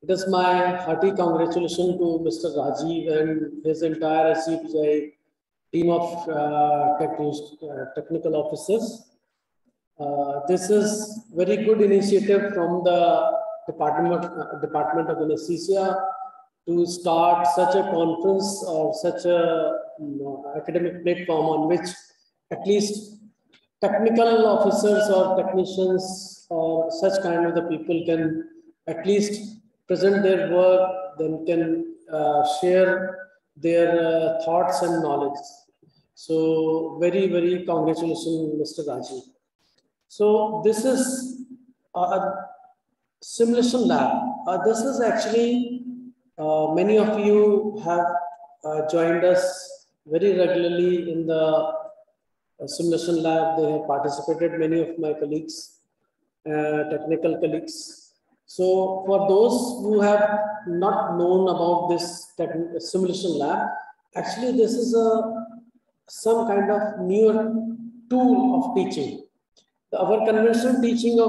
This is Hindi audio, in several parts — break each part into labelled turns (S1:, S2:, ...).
S1: It is my hearty congratulations to Mr. Rajiv and his entire SCPI team of technical officers. This is very good initiative from the Department of Anesthesia to start such a conference or such a academic platform on which at least technical officers or technicians or such kind of the people can at least present their work, then can share their thoughts and knowledge. So very, very congratulations, Mr. Rajiv. So this is a simulation lab. This is actually, many of you have joined us very regularly in the simulation lab. They have participated, many of my colleagues, technical colleagues. So for those who have not known about this simulation lab, actually this is some kind of newer tool of teaching. Our conventional teaching to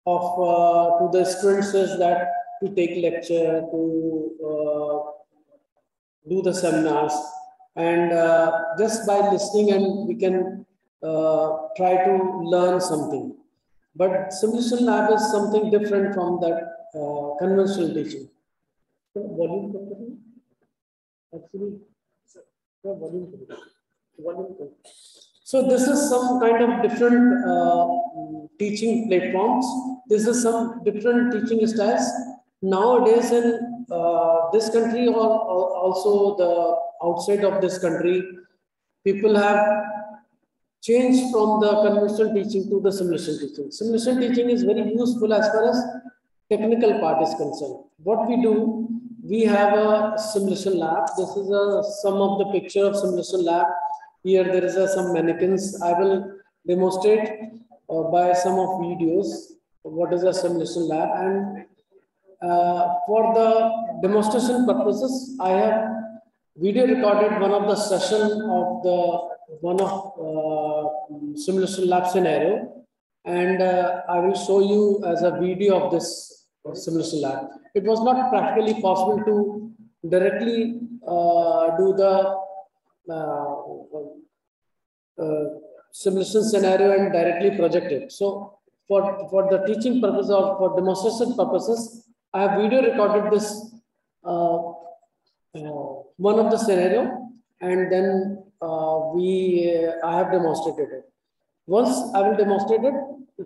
S1: the students is that to take lecture, to do the seminars, and just by listening and we can try to learn something. But simulation lab is something different from that conventional teaching. So this is some kind of different teaching platforms. This is some different teaching styles. Nowadays in this country or also the outside of this country, people have changed from the conventional teaching to the simulation teaching. Simulation teaching is very useful as far as technical part is concerned. What we do, we have a simulation lab. This is some of the picture of simulation lab. Here there is some mannequins. I will demonstrate by some of videos what is a simulation lab. And for the demonstration purposes, I have video recorded one of the session of the simulation lab scenario, and I will show you as a video of this simulation lab. It was not practically possible to directly do the simulation scenario and directly project it. So for the teaching purpose or for demonstration purposes, I have video recorded this one of the scenario, and then I have demonstrated it. Once I will demonstrate it,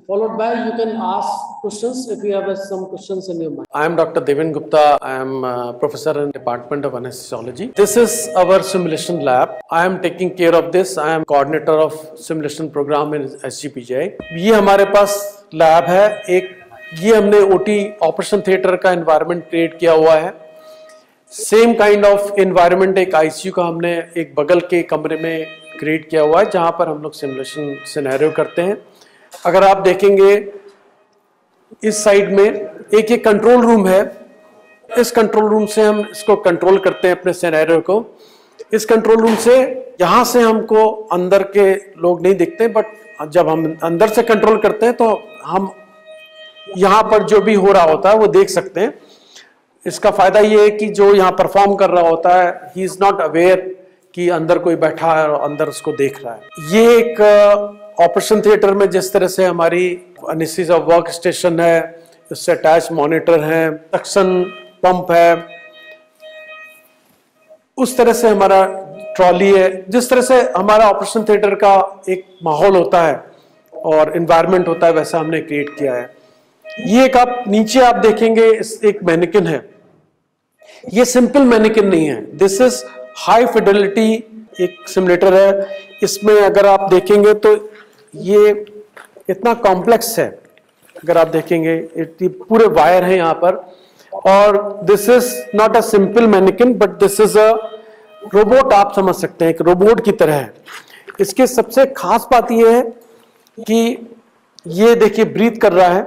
S1: followed by you can ask questions if you have some questions in your mind. I am Dr. Devin Gupta. I am a professor in Department of Anesthesiology. This is our simulation lab. I am taking care of this. I am coordinator of simulation program in SGPGI. ये हमारे पास लैब है एक, ये हमने OT ऑपरेशन थिएटर का एनवायरनमेंट क्रिएट किया हुआ है. सेम काइंड ऑफ एनवायरनमेंट एक ICU का हमने एक बगल के कमरे में क्रिएट किया हुआ है जहां पर हम लोग सिमुलेशन सिनेरियो करते हैं. अगर आप देखेंगे इस साइड में एक कंट्रोल रूम है. इस कंट्रोल रूम से हम इसको कंट्रोल करते हैं अपने सिनेरियो को. इस कंट्रोल रूम से यहां से हमको अंदर के लोग नहीं दिखते, बट जब हम अंदर से कंट्रोल करते हैं तो हम यहां पर जो भी हो रहा होता है वो देख सकते हैं. इसका फायदा ये है कि जो यहाँ परफॉर्म कर रहा होता है ही इज नॉट अवेयर कि अंदर कोई बैठा है और अंदर उसको देख रहा है. ये एक ऑपरेशन थिएटर में जिस तरह से हमारी एनेस्थीसिया वर्क स्टेशन है, उससे अटैच मॉनिटर है, सक्शन पंप है, उस तरह से हमारा ट्रॉली है. जिस तरह से हमारा ऑपरेशन थिएटर का एक माहौल होता है और एनवायरनमेंट होता है वैसा हमने क्रिएट किया है. ये एक आप नीचे आप देखेंगे एक मैनिकिन है. ये सिंपल मैनिकिन नहीं है. दिस इज हाई फिडेलिटी एक सिमुलेटर है. इसमें अगर आप देखेंगे तो ये इतना कॉम्प्लेक्स है. अगर आप देखेंगे पूरे वायर हैं यहाँ पर. और this is not a simple mannequin but this is a robot. आप समझ सकते हैं एक रोबोट की तरह है. इसके सबसे खास बात यह है कि ये देखिए ब्रीथ कर रहा है.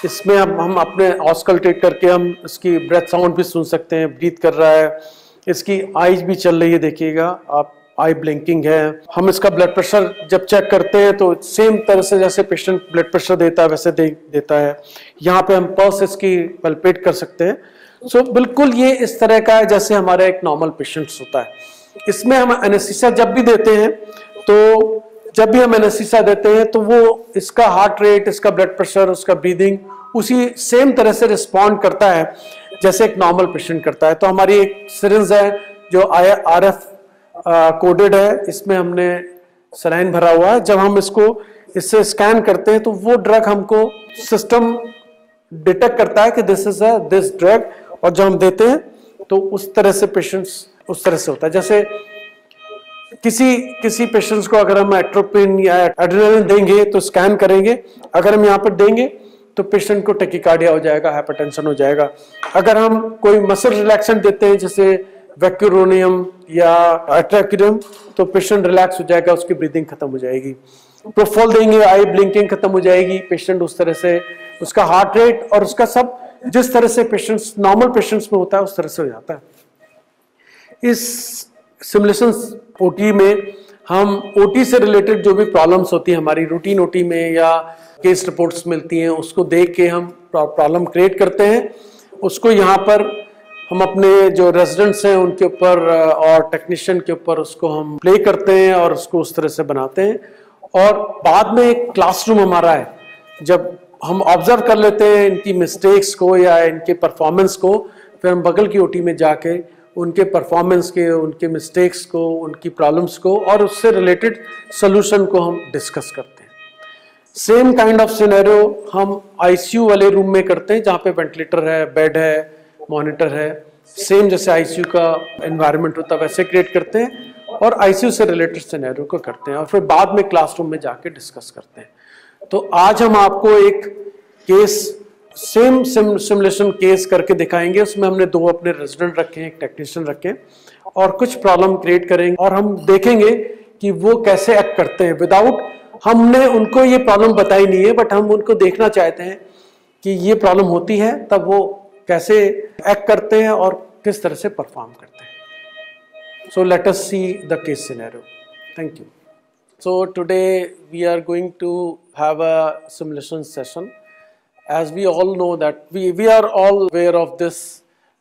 S1: इसमें हम अपने ऑस्कल्टेट करके हम इसकी ब्रेथ साउंड भी सुन सकते हैं. ब्रीथ कर रहा है. इसकी आईज भी चल रही है, देखिएगा आप
S2: आई ब्लिंकिंग है। हम इसका ब्लड प्रेशर जब चेक करते हैं तो सेम तरह से जैसे पेशेंट ब्लड प्रेशर देता है वैसे देता है। यहाँ पे हम पल्स इसकी पल्पेट कर सकते हैं। सो बिल्कुल ये इस तरह का है जैसे हमारा एक नॉर्मल पेशेंट्स होता है। इसमें हम एनेस्थीसिया जब भी देते हैं तो जब भी हम एनेस्थीसिया देते हैं तो वो इसका हार्ट रेट, इसका ब्लड प्रेशर, उसका ब्रीदिंग उसी सेम तरह से रिस्पॉन्ड करता है जैसे एक नॉर्मल पेशेंट करता है। तो हमारी एक सिरिंज है जो RF कोडेड है, इसमें हमने सलाइन भरा हुआ है। जब हम इसको इससे स्कैन करते हैं तो वो ड्रग हमको सिस्टम डिटेक्ट करता है कि दिस ड्रग, और जब हम देते हैं तो उस तरह से पेशेंट्स उस तरह से होता है। जैसे किसी पेशेंट्स को अगर हम एट्रोपिन या एड्रेनालिन देंगे तो स्कैन करेंगे, अगर हम यहाँ पर देंगे तो पेशेंट को टेकिकार्डिया हो जाएगा, हाइपरटेंशन हो जाएगा। अगर हम कोई मसल रिलैक्सेंट देते हैं जैसे वैक्यूरोनियम या एट्राक्यूरियम तो पेशेंट रिलैक्स हो जाएगा, उसकी ब्रीदिंग खत्म हो जाएगी। प्रोफोल देंगे, आई ब्लिंकिंग खत्म हो जाएगी, पेशेंट उस तरह से उसका हार्ट रेट और उसका सब जिस तरह से पेशेंट्स नॉर्मल पेशेंट्स में होता है उस तरह से हो जाता है। इस सिमुलेशन ओटी में हम ओटी से रिलेटेड जो भी प्रॉब्लम्स होती है हमारी रूटीन ओटी में या केस रिपोर्ट्स मिलती हैं उसको देख के हम प्रॉब्लम क्रिएट करते हैं। उसको यहाँ पर हम अपने जो रेजिडेंट्स हैं उनके ऊपर और टेक्नीशियन के ऊपर उसको हम प्ले करते हैं और उसको उस तरह से बनाते हैं। और बाद में एक क्लासरूम हमारा है, जब हम ऑब्जर्व कर लेते हैं इनकी मिस्टेक्स को या इनके परफॉर्मेंस को, फिर हम बगल की ओटी में जाके उनके परफॉर्मेंस के, उनके मिस्टेक्स को, उनकी प्रॉब्लम्स को और उससे रिलेटेड सोल्यूशन को हम डिस्कस करते हैं। सेम काइंड ऑफ सिनेरियो हम आईसीयू वाले रूम में करते हैं जहाँ पे वेंटिलेटर है, बेड है, मॉनिटर है, सेम जैसे आईसीयू का एनवायरनमेंट होता है वैसे क्रिएट करते हैं और आईसीयू से रिलेटेड सिनेरियो को करते हैं और फिर बाद में क्लासरूम में जाके डिस्कस करते हैं। तो आज हम आपको एक केस सेम सिमुलेशन केस करके दिखाएंगे। उसमें हमने 2 अपने रेजिडेंट रखे हैं, एक टेक्नीशियन रखे हैं और कुछ प्रॉब्लम क्रिएट करेंगे और हम देखेंगे कि वो कैसे एक्ट करते हैं विदाउट, हमने उनको ये प्रॉब्लम बताई नहीं है बट हम उनको देखना चाहते हैं कि ये प्रॉब्लम होती है तब वो कैसे एक्ट करते हैं और किस तरह से परफॉर्म करते हैं। So let us see the case scenario. Thank you. So today we are going to have a simulation session. As we all know that we are all aware of this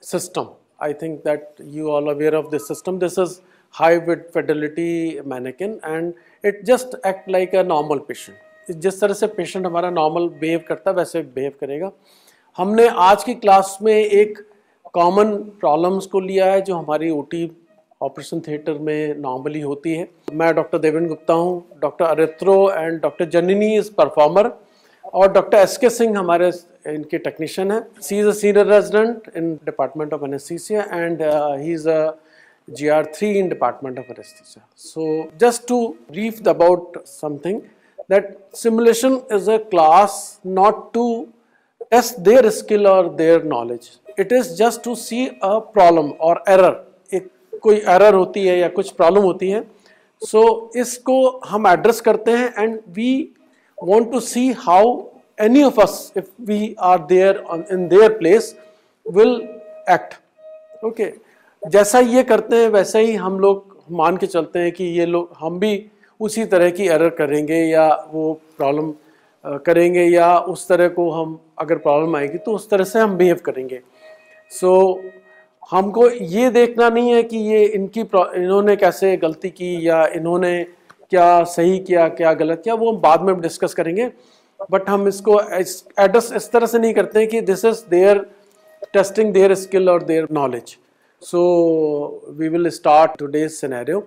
S2: system. I think that you all are aware of this system. This is high fidelity mannequin and it just act like a normal patient. जिस तरह से पेशेंट हमारा नॉर्मल बिहेव करता है वैसे बिहेव करेगा। हमने आज की क्लास में एक कॉमन प्रॉब्लम्स को लिया है जो हमारी ओटी ऑपरेशन थिएटर में नॉर्मली होती है। मैं डॉक्टर देवेंद्र गुप्ता हूँ, doctor Aritro and doctor Janani is performer और डॉक्टर एसके सिंह हमारे इनके टेक्नीशियन है। She is a senior resident in department of anaesthesia and he is a GR3 in Department of Anesthesia. So just to brief about something, that simulation is a class not to test their skill or their knowledge. It is just to see a problem or error. एक कोई error होती है या कुछ problem होती है, so इसको हम address करते हैं and we want to see how any of us, if we are there in their place, will act. Okay. जैसा ये करते हैं वैसा ही हम लोग मान के चलते हैं कि ये लोग हम भी उसी तरह की एरर करेंगे या वो प्रॉब्लम करेंगे या उस तरह को हम अगर प्रॉब्लम आएगी तो उस तरह से हम बिहेव करेंगे। सो हमको ये देखना नहीं है कि ये इन्होंने कैसे गलती की या इन्होंने क्या सही किया क्या गलत किया, वो हम बाद में डिस्कस करेंगे। बट हम इसको एड्रेस इस तरह से नहीं करते हैं कि this is their testing their skill और their knowledge. So we will start today's scenario.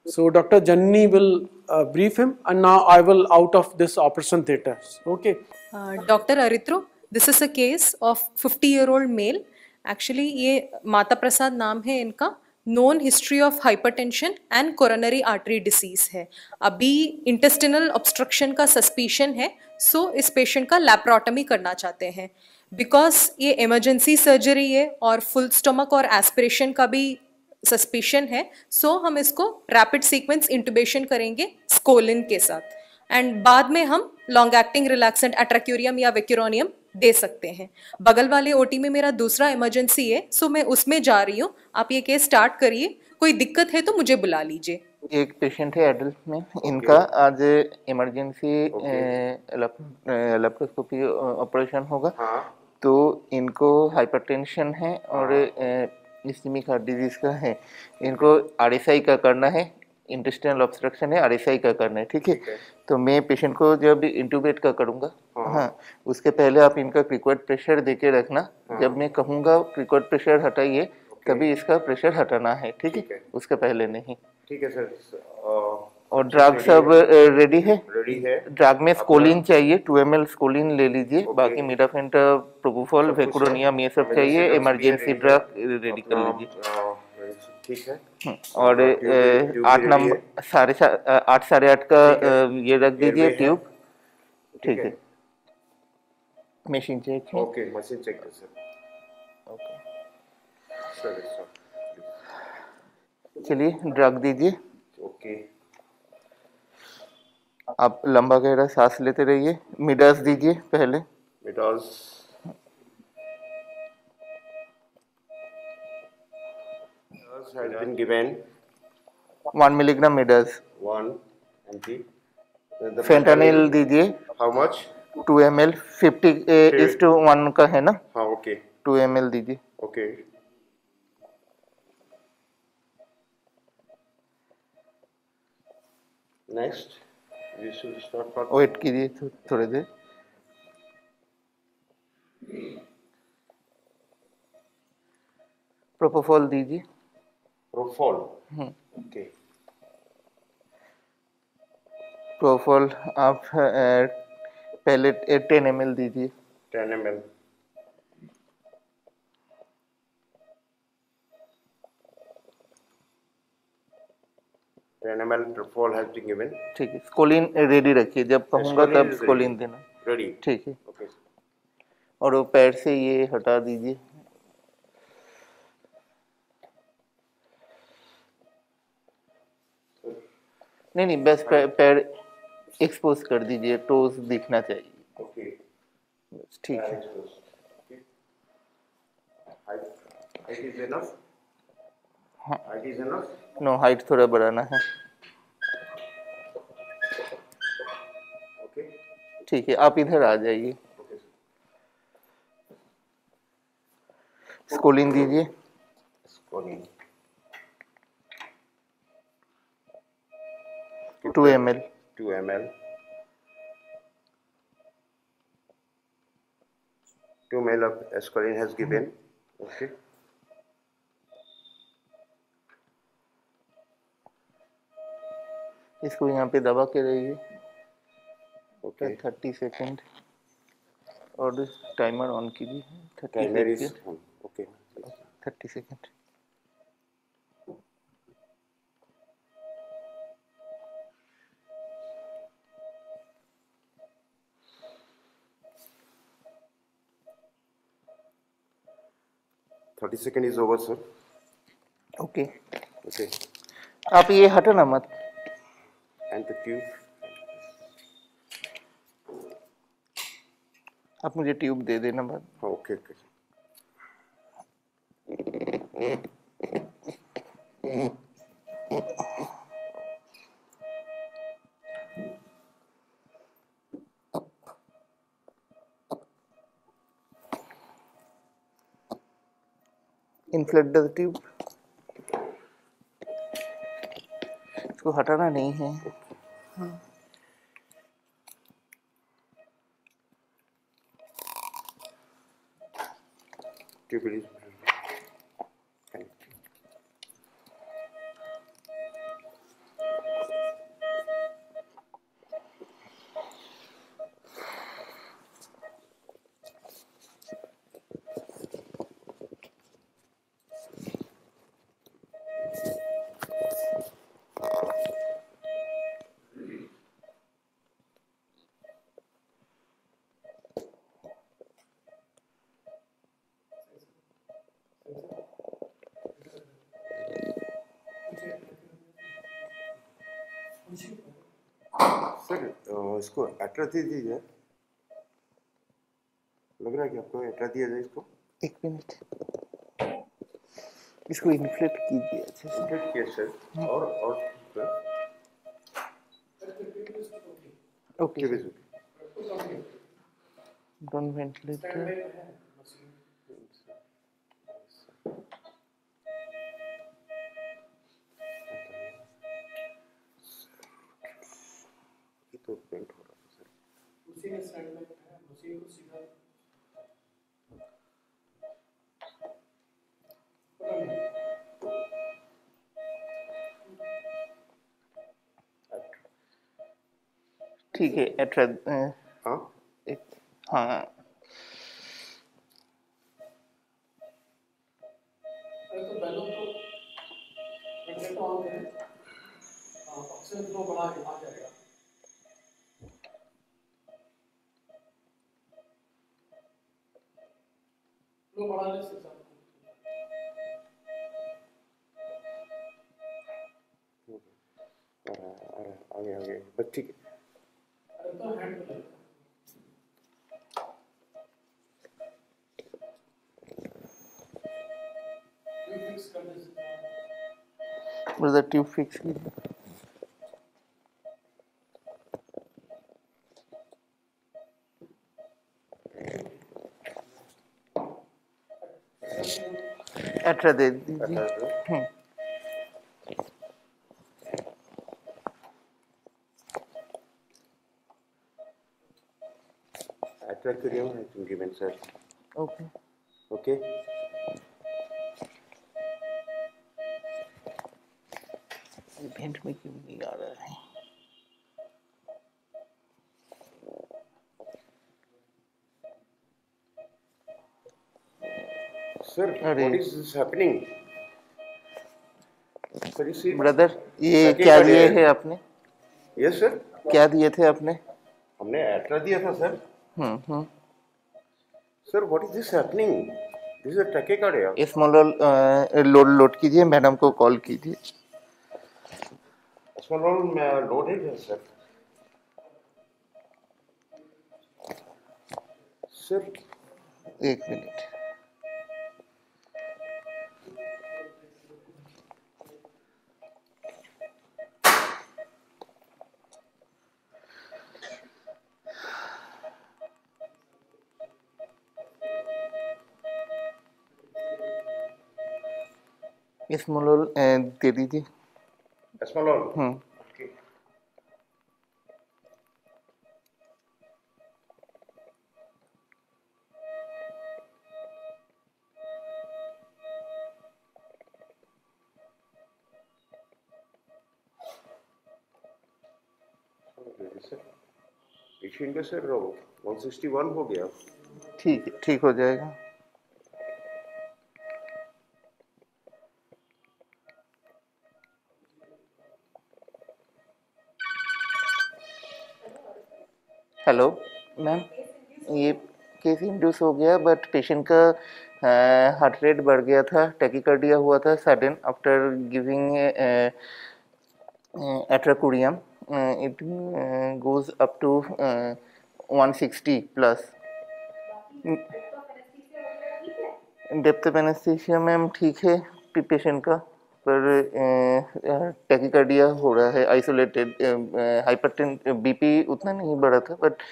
S2: So Dr. Janni will brief him, and now I will out of this operation theatre. Okay.
S3: Dr. Aritro, this is a case of 50-year-old male. Actually ये माता प्रसाद नाम है इनका। Known history of hypertension and coronary artery disease है। अभी intestinal obstruction का suspicion है, so इस patient का laparotomy करना चाहते हैं। बिकॉज ये इमरजेंसी सर्जरी है और फुल स्टमक और एस्पिरेशन का भी सस्पिशन है, सो हम इसको रैपिड सीक्वेंस इंटुबेशन करेंगे स्कोलिन के साथ एंड बाद में हम लॉन्ग एक्टिंग रिलैक्सेंट एट्राक्यूरियम या वेक्यूरोनियम दे सकते हैं। बगल वाले ओटी में मेरा दूसरा इमरजेंसी है, सो मैं उसमें जा रही हूँ। आप ये केस स्टार्ट करिए, कोई दिक्कत है तो मुझे बुला लीजिए।
S4: एक पेशेंट है एडल्ट में, इनका आज इमरजेंसी लेप्रोस्कोपी ऑपरेशन होगा।
S5: हाँ।
S4: तो इनको हाइपरटेंशन है और इस्केमिक हार्ट डिजीज का है। इनको आरएसआई का करना है, इंटेस्टाइनल ऑब्स्ट्रक्शन है, आरएसआई का करना है। ठीक है, तो मैं पेशेंट को जब इंट्यूबेट का करूँगा, हाँ, उसके पहले आप इनका क्रिकॉइड प्रेशर देके रखना। जब मैं कहूँगा क्रिकॉइड प्रेशर हटाइए, तभी इसका प्रेशर हटाना है। ठीक है, उसके पहले नहीं।
S5: ठीक है सर।
S4: और ड्रग सब रेडी है?
S5: रेडी है।
S4: ड्रग में स्कोलिन चाहिए, 2 ml स्कोलिन ले लीजिए। बाकी मिडाफेंट, प्रोपोफॉल, वेकुरोनियम ये सब चाहिए। इमरजेंसी ड्रग रेडी कर लीजिए।
S5: ठीक है।
S4: और 8 नंबर 8:30 का ये रख दीजिए ट्यूब। ठीक है, मशीन चेक है।
S5: ओके, मशीन चेक कर सर।
S4: ओके,
S5: सर
S4: चलिए ड्रग दीजिए।
S5: ओके,
S4: आप लंबा गहरा सांस लेते रहिए। मिडास दीजिए पहले।
S5: Midaz has been given
S4: 1 milligram midaz.
S5: 1 mg।
S4: Fentanyl दीजिए।
S5: How much?
S4: 2 ml 50:1 का है ना?
S5: हाँ, ओके।
S4: 2 ml दीजिए।
S5: Okay, next we should start for.
S4: Wait कीजिए थोड़ी देर। प्रोपोफॉल दीजिए।
S5: प्रोफॉल, ओके।
S4: प्रोपोफॉल आप पहले 10 ml दीजिए।
S5: 10 ml। Propofol has been given.
S4: ठीक है, स्कोलिन रेडी रखिए, जब कहूँगा तब स्कोलिन देना।
S5: रेडी,
S4: ठीक है।
S5: ओके।
S4: और वो पैर से ये हटा दीजिए। नहीं, बस पैर एक्सपोज कर दीजिए, टोज दिखना चाहिए।
S5: ओके,
S4: बस ठीक है।
S5: Height is enough.
S4: हाँ,
S5: height is enough.
S4: No, height थोड़ा बढ़ाना है।
S5: ओके,
S4: ठीक है, आप इधर आ जाइए।
S5: ओके।
S4: स्कोलिन दीजिए।
S5: स्कोलिन
S4: 2 ml।
S5: 2 ml। 2 ml of scoline has given। Okay,
S4: इसको यहाँ पे दबा के रहिए।
S5: okay।
S4: 30 सेकेंड और टाइमर ऑन कीजिए। 30
S5: Timer is
S4: second.
S5: on। Okay,
S4: 30 second.
S5: Thirty second is over sir.
S4: Okay,
S5: okay,
S4: आप ये हटाना मत।
S5: And the tube.
S4: आप मुझे ट्यूब दे देना बाद।
S5: हाँ, okay okay.
S4: Inflate the tube. इसको हटाना नहीं है।
S5: ट्यूब इज सर, इसको एट्रा दे दीजिए। लग रहा है कि आपको एट्रा दिया जाए इसको।
S4: 1 मिनट, इसको इन्फ्लेट कीजिए अच्छे से।
S5: स्ट्रेट किया सर। और sir.
S4: Okay
S5: Give it.
S4: Don't ventilator
S5: ये तो पेंट हो रहा है सर.
S1: उसी में स्टैंड में है, उसी को सीधा
S4: ठीक है एट्रा
S5: हाँ.
S4: एक हाँ
S1: अरे तो बैलून तो वेंटिलेटर ऑन करें, ऑक्सीजन फ्लो बढ़ा के आ जाएगा. फ्लो बढ़ाने से सब
S5: आगे बस ठीक है.
S1: अरे तो हैंड पे फिक्स कर दे सकते हैं.
S4: ब्रदर ट्यूब फिक्स कीजिए एट्रा दे दीजिए
S5: Atracurium has been given, sir.
S4: Okay
S5: Okay.
S4: Event में क्यों नहीं आ रहा है
S5: Sir,
S4: अरे।
S5: what is this happening? Sir, you see?
S4: Brother ये
S5: Second
S4: क्या
S5: card
S4: दिए
S5: है।
S4: है आपने
S5: Yes, sir.
S4: क्या दिए थे आपने
S5: हमने एट्रा दिया था sir. Sir, what is this happening? This is a tachycardia.
S4: Small load कीजिए मैडम को कॉल कीजिए
S5: Small loaded है sir. Sir,
S4: एक मिनट स्मॉल दे दीजिए
S5: small. Okay. पेशेंट का सर 161 हो गया.
S4: ठीक है ठीक हो जाएगा हेलो मैम ये केस इंड्यूस हो गया बट पेशेंट का हार्ट रेट बढ़ गया था टैकीकार्डिया हुआ था sudden after giving atracurium it goes up to 160 plus depth of anaesthesia ma'am ठीक है पेशेंट का पर टैकीकार्डिया हो रहा है आइसोलेटेड हाइपरटेंशन बीपी उतना नहीं बढ़ा था बट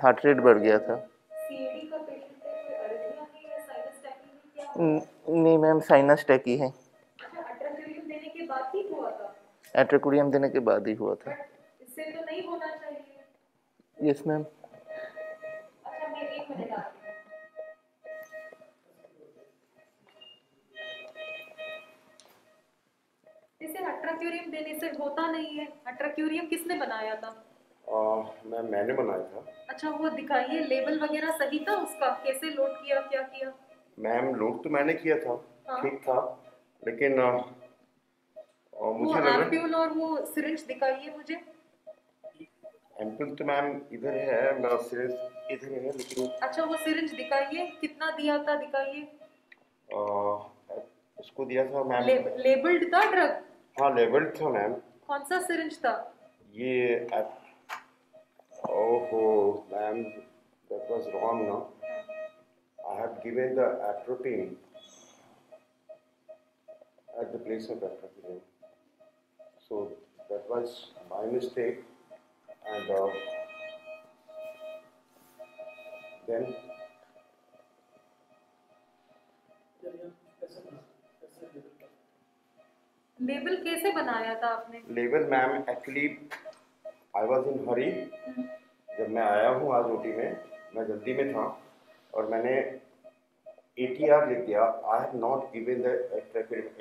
S4: हार्ट रेट बढ़ गया था
S3: सीएडी का पेशेंट है, कोई अरिथमिया है या साइनस टैकी है क्या?
S4: नहीं मैम साइनस टैकी है
S3: अच्छा, अट्राक्यूरियम देने के बाद ही हुआ था,
S4: एट्राकुरियम देने के बाद ही हुआ था
S3: बट इससे तो नहीं होना चाहिए.
S4: यस मैम
S3: अच्छा, मैं 1 मिनट आती हूँ. इसे अट्राक्यूरियम देने से होता नहीं है. अट्राक्यूरियम किसने बनाया था?
S5: मैंने बनाया था.
S3: अच्छा, वो दिखाइए, लेबल वगैरह सही था उसका, कैसे लोड किया, क्या किया?
S5: मैम लोड तो मैंने किया था.
S3: हाँ.
S5: ठीक था लेकिन
S3: वो
S5: मुझे लग रहा है
S3: एम्प्यूल और वो सिरिंज दिखाइए मुझे.
S5: एम्पल तो मैम इधर है. मैं सिर्फ इधर है लेकिन
S3: अच्छा, वो सिरिंज दिखाइए, कितना दिया था दिखाइए.
S5: उसको दिया था मैम.
S3: लेबल्ड था ड्रग?
S5: हाँ लेबल था मैम.
S3: कौन सा सिरिंज था?
S5: ये ओहो ma'am that was wrong no. I have given the atropine at the place of atropine. So that was my mistake, and then
S3: label कैसे बनाया था आपने?
S5: Level ma'am actually I was in hurry. जब मैं आया हूँ आज ओटी में, मैं जल्दी में था और मैंने ATR लिख दिया। I have not given the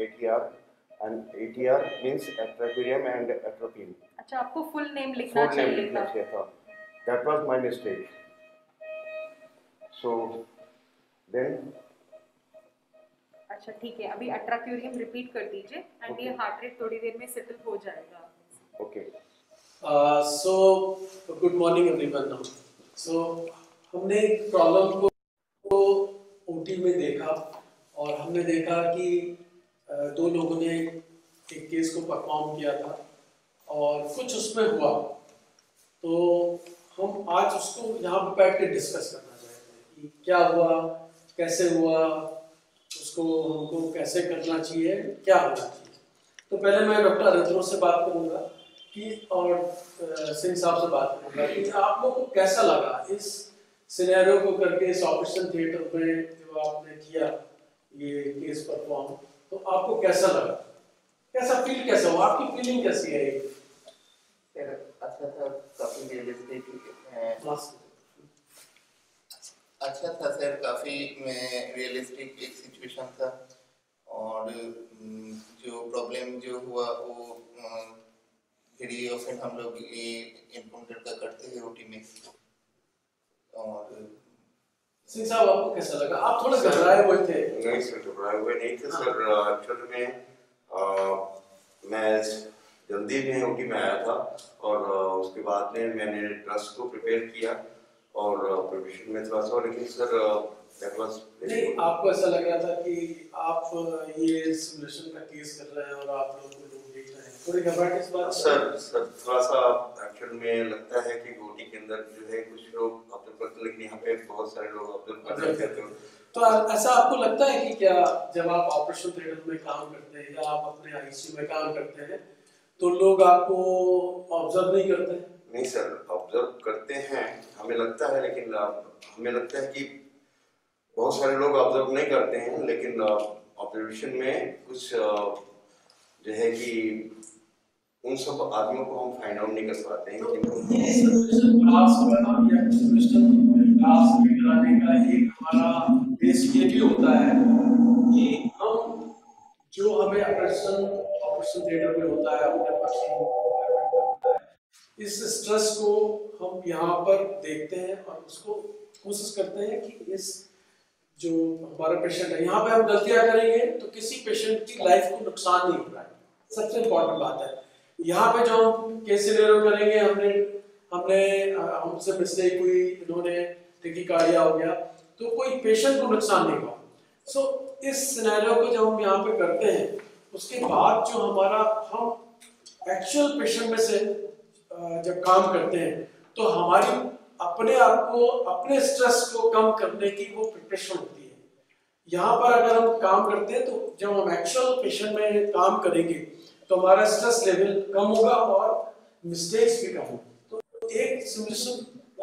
S5: ATR, and ATR means atracurium and atropine.
S3: अच्छा, आपको फुल नेम लिखना चाहिए था।
S5: That was my mistake. So then
S3: अच्छा ठीक है, अभी अट्राक्यूरियम रिपीट कर दीजिए एंड ये हार्ट रेट थोड़ी देर में सेटल हो जाएगा।
S5: Okay.
S2: So good morning everyone now. So हमने प्रॉब्लम को ओटी में देखा और हमने देखा कि दो लोगों ने एक केस को परफॉर्म किया था और कुछ उसमें हुआ, तो हम आज उसको यहाँ पे बैठ के डिस्कस करना चाहते हैं कि क्या हुआ, कैसे हुआ, उसको हमको कैसे करना चाहिए, क्या होना चाहिए। तो पहले मैं डॉक्टर अरित्रो से बात करूँगा कि और सिंह साहब से बात करूँगा कि आप लोगों को कैसा लगा इस सिनेरियो को करके, इस ऑपरेशन थिएटर में जो आपने किया ये केस परफॉर्म, तो आपको कैसा लगा, कैसा फील, कैसा हुआ, आपकी फीलिंग कैसी है?
S4: अच्छा था, काफी रियलिस्टिक अच्छा था सर, काफी रियलिस्टिक एक सिचुएशन था और जो प्रॉब्लम जो हुआ वो वेरी ऑफन हम लोग ये एनकाउंटर करते हैं ओटी में। और
S2: सिंह साहब आपको कैसा लगा? आप थोड़ा घबराए हुए थे।
S5: नहीं सर, घबराए हुए नहीं थे सर। एक्चुअली में मैं जल्दी में ओटी में आया था और उसके बाद में मैंने ट्रस्ट को प्रिपेयर किया और प्रिपरेशन में थोड़ा सा, लेकिन सर दैट वाज
S2: नहीं, आपको ऐसा लग रहा था कि आप ये सिमुलेशन का केस कर रहे हैं और आप लोग देख रहे हैं, थोड़ी घबराहट इस बात?
S5: सर थोड़ा सा एक्चुअल में लगता है कि ओटी के अंदर जो है कुछ लोग ऑब्जर्व करते हैं, लेकिन यहाँ पे बहुत सारे लोग ऑब्जर्व करते हैं।
S2: तो ऐसा आपको लगता है कि क्या जब आप ऑपरेशन थिएटर में काम करते हैं या आप अपने आईसीयू में काम करते हैं तो लोग आपको ऑब्जर्व नहीं करते?
S5: नहीं सर, ऑब्जर्व करते हैं, हमें लगता है, लेकिन हमें लगता है कि बहुत सारे लोग ऑब्जर्व नहीं करते हैं, लेकिन ऑब्जर्वेशन में कुछ जो है कि उन सब आदमियों को हम फाइंड आउट नहीं कर पाते हैं।
S2: ये सिमुलेशन क्लास का या सिमुलेशन क्लास में कराने का एक हमारा बेस ये भी होता है कि हम जो हमें ऑपरेशन थिएटर में होता है, अपने पास इस स्ट्रेस को हम यहाँ पर देखते हैं और उसको कोशिश करते हैं कि इस जो हमारा पेशेंट है, यहाँ पे हम गलतियां करेंगे तो किसी पेशेंट की लाइफ को नुकसान नहीं हो रहा है, सबसे इम्पोर्टेंट बात है। यहाँ पे जो हम केस सिनेरियो करेंगे, हमसे मिस्टेक हुई, इन्होंने टेकिकार्डिया हो गया, तो कोई पेशेंट को नुकसान नहीं हुआ। सो इस सिनेरियो को जब हम यहाँ पे करते हैं, उसके बाद जो हमारा हम एक्चुअल पेशेंट में से जब काम करते हैं तो हमारी अपने आप को, अपने स्ट्रेस को कम करने की वो प्रिपरेशन होती है। यहाँ पर अगर हम काम करते हैं तो जब हम एक्चुअल पेशेंट में काम करेंगे तो हमारा स्ट्रेस लेवल कम होगा और मिस्टेक्स भी कम होंगे। तो एक सिमुलेशन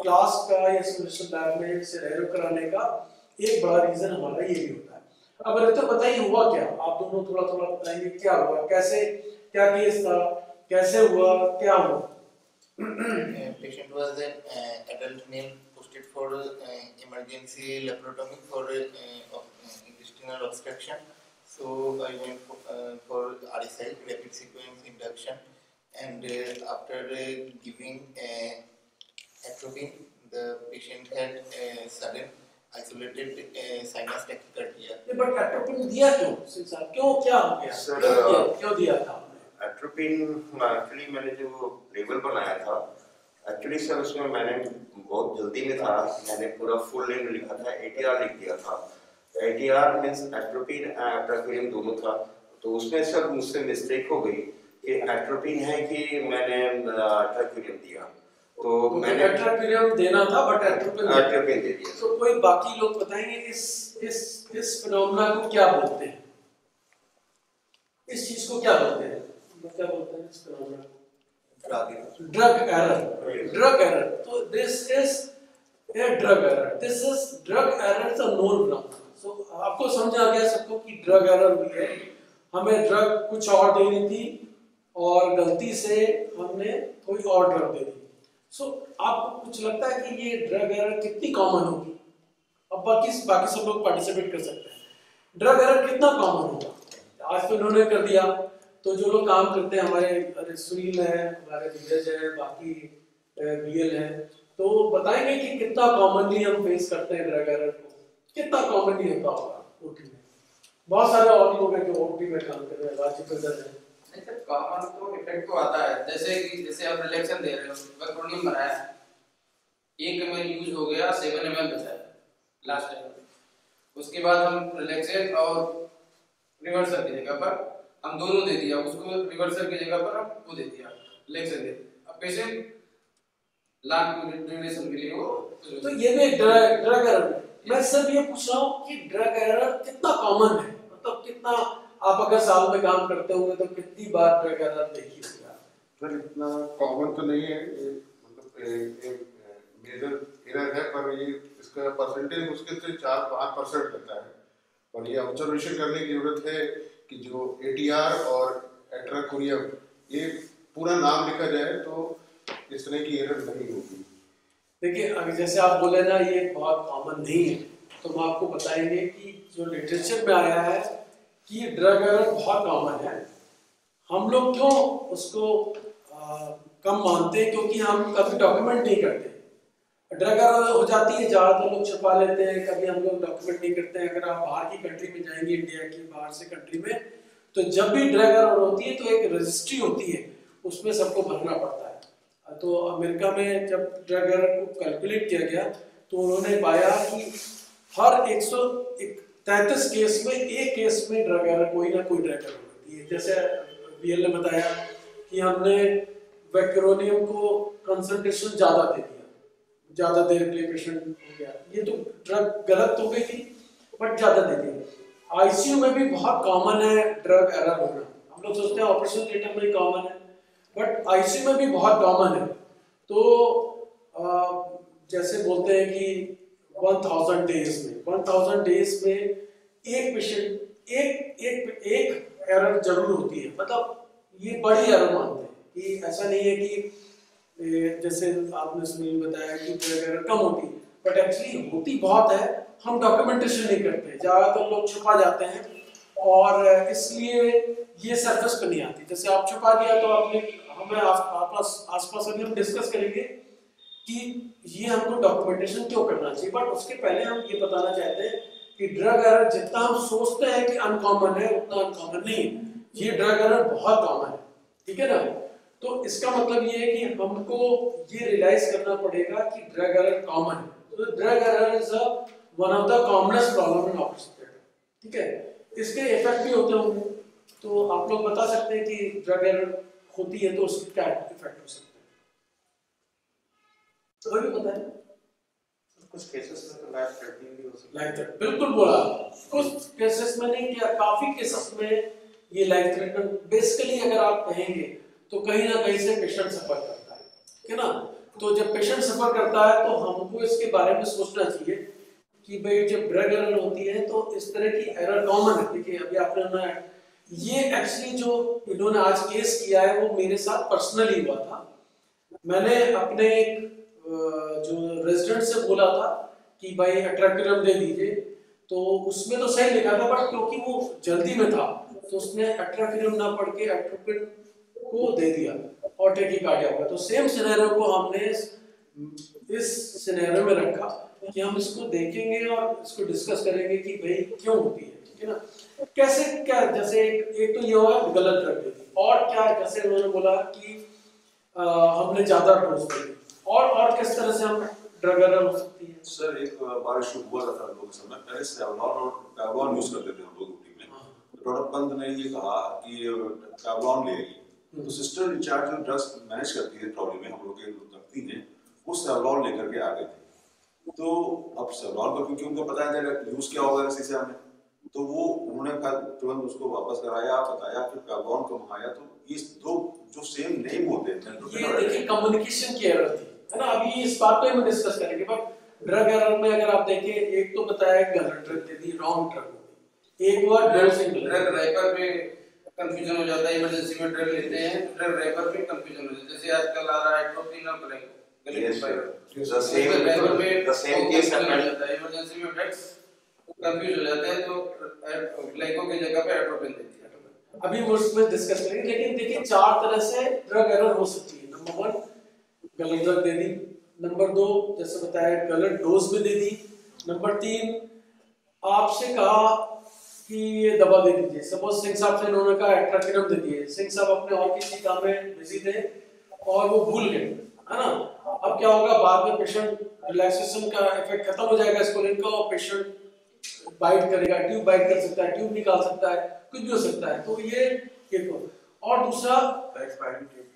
S2: क्लास का या सिमुलेशन लैब में सिनेरियो कराने का एक बड़ा रीजन हमारा ये भी होता है। अब तो बताइए हुआ क्या, आप दोनों थोड़ा थोड़ा बताएंगे क्या हुआ, कैसे, क्या केस था, कैसे हुआ, क्या हुआ?
S4: Patient was an adult male posted for emergency laparotomy for intestinal obstruction. So I went for RSI, rapid sequence induction, and after giving atropine, the patient had sudden isolated sinus tachycardia.
S2: But atropine दिया क्यों? क्यों, क्या हो गया?
S5: सर
S2: क्यों दिया था?
S5: एट्रोपिन एक्चुअली मैंने जो लेवल बनाया था, एक्चुअली सर उसमें मैंने बहुत जल्दी में था, मैंने पूरा फुल नेम लिखा था, ATR लिख दिया था। ATR मींस एट्रोपिन एट्रोपिन दोनों था, तो उसमें सर मुझसे मिस्टेक हो गई कि एट्रोपिन है कि मैंने एट्रोपिन दिया, तो मैंने
S2: एट्रोपिन देना था बट
S5: एट्रोपिन दे दिया।
S2: तो कोई बाकी लोग बताएंगे इस फिनोमेना को क्या बोलते हैं, इस चीज को क्या बोलते हैं? क्या बोलते हैं इसका नाम है?
S5: Drug
S2: error. तो this is a drug error, this is drug error is a known phenomenon। So आपको समझ आ गया सबको कि ड्रग एरर भी है, हमें ड्रग कुछ और देनी थी और गलती से हमने कोई और ड्रग दे दी। सो आपको कुछ लगता है कि ये ड्रग एरर कितनी कॉमन होगी? अब बाकी सब लोग पार्टिसिपेट कर सकते हैं। ड्रग एरर कितना कॉमन होगा? आज तो इन्होंने कर दिया, तो जो लोग काम करते हैं, हमारे सुनील है, हमारे धीरज है, बाकी बीएल है, तो बताएंगे कि कितना कॉमनली हम फेस करते हैं ड्रग एरर को, कितना कॉमनली होता होगा ओटी में। बहुत सारे और लोग हैं जो ओटी में काम कर रहे हैं, राज्य प्रदर है।
S6: नहीं सर, कॉमन तो इफेक्ट तो आता है, जैसे आप रिलेक्शन दे रहे हो, वेक्रोनियम बनाया 1 ml यूज हो गया, 7 ml बचा है लास्ट टाइम। उसके बाद हम रिलेक्सेंट और रिवर्सल की जगह पर हम दोनों दे दिया, उसको रिवर्सल की जगह पर हम वो दे दिया, रिलेक्सेंट दे दिया। अब पेशेंट लॉन्ग ड्यूरेशन के लिए वो,
S2: तो ये भी ड्रग एरर। मैं सर ये पूछ रहा हूँ कि ड्रग एरर कितना कॉमन है, मतलब कितना, आप अगर साल में काम करते होंगे तो कितनी बार ड्रग एरर देखी होगी आप?
S7: सर इतना कॉमन तो नहीं है, मतलब मेजर एरर है, पर ये इसका परसेंटेज मुश्किल से 4-5% रहता है। पर ये ऑब्जर्वेशन करने की जरूरत है कि जो एटीआर और एट्राकोरियम, ये पूरा नाम लिखा जाए तो इस तरह की एरर नहीं होगी।
S2: देखिए, अगर जैसे आप बोले ना ये बहुत कॉमन नहीं है, तो हम आपको बताएंगे कि जो लिटरेचर में आया है कि ड्रग एरर बहुत कॉमन है। हम लोग क्यों उसको कम मानते हैं? क्योंकि हम कभी डॉक्यूमेंट नहीं करते। ड्रग एरर हो जाती है, ज़्यादातर लोग छुपा लेते हैं, कभी हम लोग डॉक्यूमेंट नहीं करते हैं। अगर आप बाहर की कंट्री में जाएंगे, इंडिया की बाहर से कंट्री में, तो जब भी ड्रग एरर होती है तो एक रजिस्ट्री होती है, उसमें सबको भरना पड़ता है। तो अमेरिका में जब ड्रग एरर को कैलकुलेट किया गया तो उन्होंने पाया कि हर 133 केस में एक केस में ड्रग एरर, कोई ना कोई ड्रग एरर होती है। जैसे बीएल ने बताया कि हमने वेक्रोनियम को कंसंट्रेशन ज़्यादा दे दिया, ज़्यादा देर के लिए पेशेंट हो गया, ये तो ड्रग गलत हो गई थी, बट ज़्यादा दे दिया। आईसीयू में भी बहुत कॉमन है ड्रग एरर होना। हम लोग सोचते हैं ऑपरेशन थिएटर में ही कॉमन है, बट आईसीयू में भी बहुत कॉमन है। तो जैसे बोलते हैं कि 1000 डेज में एक पेशेंट एक एरर जरूर होती है। मतलब ये बड़ी एरर मानते हैं कि ऐसा नहीं है कि जैसे आपने सुनील बताया कि एरर कम होती है, बट एक्चुअली होती बहुत है। हम डॉक्यूमेंटेशन नहीं करते, ज़्यादातर लोग छुपा जाते हैं और इसलिए ये सरफेस पर नहीं आती। जैसे आप छुपा दिया तो आपने हमें आसपास अभी हम डिस्कस करेंगे कि ये हमको डॉक्यूमेंटेशन क्यों करना चाहिए। बट उसके पहले हम ये बताना चाहते हैं कि ड्रग एरर जितना हम सोचते हैं कि अनकॉमन है, उतना अनकॉमन नहीं है। ये ड्रग एरर बहुत कॉमन है, ठीक है ना। तो इसका मतलब ये है कि हमको ये रियलाइज करना पड़ेगा कि ड्रग एरर कॉमन है। तो drug error is one of the commonest problem in operation theatre, ठीक है। इसके इफेक्ट भी होते होंगे, तो आप लोग बता सकते हैं कि ड्रग एरर होती है तो उसके क्या इफेक्ट हो सकते हैं, तो भी पता है।
S7: कुछ केसेस में तो लाइफ थ्रेटनिंग भी हो सकती है।
S2: लाइफ थ्रेटनिंग, बिल्कुल बोला। कुछ केसेस में नहीं, क्या काफी केसेस में ये लाइफ थ्रेटनिंग, बेसिकली अगर आप कहेंगे तो कहीं ना कहीं से पेशेंट सफर करता है, ठीक है ना। तो जब पेशेंट सफर करता है तो हमको इसके बारे में सोचना चाहिए कि भाई जब ड्रग एरर होती है तो इस तरह की एरर कॉमन है। देखिए अभी आपने ना ये एक्चुअली जो इन्होंने आज केस किया है वो मेरे साथ पर्सनली हुआ था। मैंने अपने जो रेजिडेंट से बोला था कि भाई एट्राक्टिरम दे दीजिए, तो उसमें तो सही लिखा था, बट क्योंकि वो जल्दी में था तो उसने एट्राक्टिरम ना पढ़ के एट्रोपिन को दे दिया और टेकीकार्डिया हुआ। तो सेम सिनेरियो को हमने इस सिनेरियो में रखा कि हम इसको देखेंगे और इसको डिस्कस करेंगे कि भाई क्यों होती है, ठीक है ना। कैसे, क्या जैसे एक तो ये हुआ गलत ड्रग दे दी, और क्या जैसे उन्होंने बोला कि हमने ज्यादा डोज दे दी, और किस तरह से हम ड्रग एरर हो सकती है।
S8: सर एक बार इशू हुआ था लोगों के समय, पहले सेवलॉन यूज करते थे हम लोग ड्यूटी में। तो डॉक्टर पंत ने ये कहा कि सेवलॉन लेगी, तो सिस्टर इंचार्ज जो ड्रग्स मैनेज करती है प्रॉब्लम में हम लोग के व्यक्ति ने वो सेवलॉन लेकर के आ गए थे। तो अब सेवलॉन को क्योंकि उनको पता है यूज क्या होगा शीशे में, तो वो उन्होंने तुरंत उसको वापस कराया, बताया, फिर पैगॉन को मंगाया। तो ये दो जो सेम नेम होते हैं,
S2: ये देखिए कम्युनिकेशन की एरर थी, है ना। अभी इस बात पे हम डिस्कस करेंगे, बट ड्रग एरर में अगर आप देखें, एक तो बताया गलत ड्रग दे दी, रॉन्ग ड्रग, एक बार
S6: ड्रग रैपर पे कंफ्यूजन हो जाता है, इमरजेंसी में ड्रग लेते हैं, ड्रग रैपर पे कंफ्यूजन हो जाता है। जैसे आजकल आ रहा है एट्रोपिन और इमरजेंसी में ड्रग्स कंफ्यूज हो जाते हैं, तो ग्लाइको की जगह पे एट्रोपिन देती है।
S2: अभी वो उसमें डिस्कस करेंगे। लेकिन देखिए 4 तरह से ड्रग एरर हो सकती है। नंबर 1 गलत ड्रग दे दी, नंबर 2 जैसे बताया गलत डोज में दे दी, नंबर 3 आपसे कहा कि ये दवा दे दीजिए। सपोज सिंह साहब से इन्होंने कहा एट्राकिनम दे दिए, सिंह साहब अपने और किसी काम में बिजी थे और वो भूल गए, है ना। अब क्या होगा, बाद में पेशेंट रिलैक्सेशन का इफेक्ट खत्म हो जाएगा स्कोलिन का, और पेशेंट बाइट करेगा, ट्यूब बाइट कर सकता है, ट्यूब निकाल सकता है, कुछ भी हो सकता है। तो ये एक और दूसरा एक्सपायरी डेट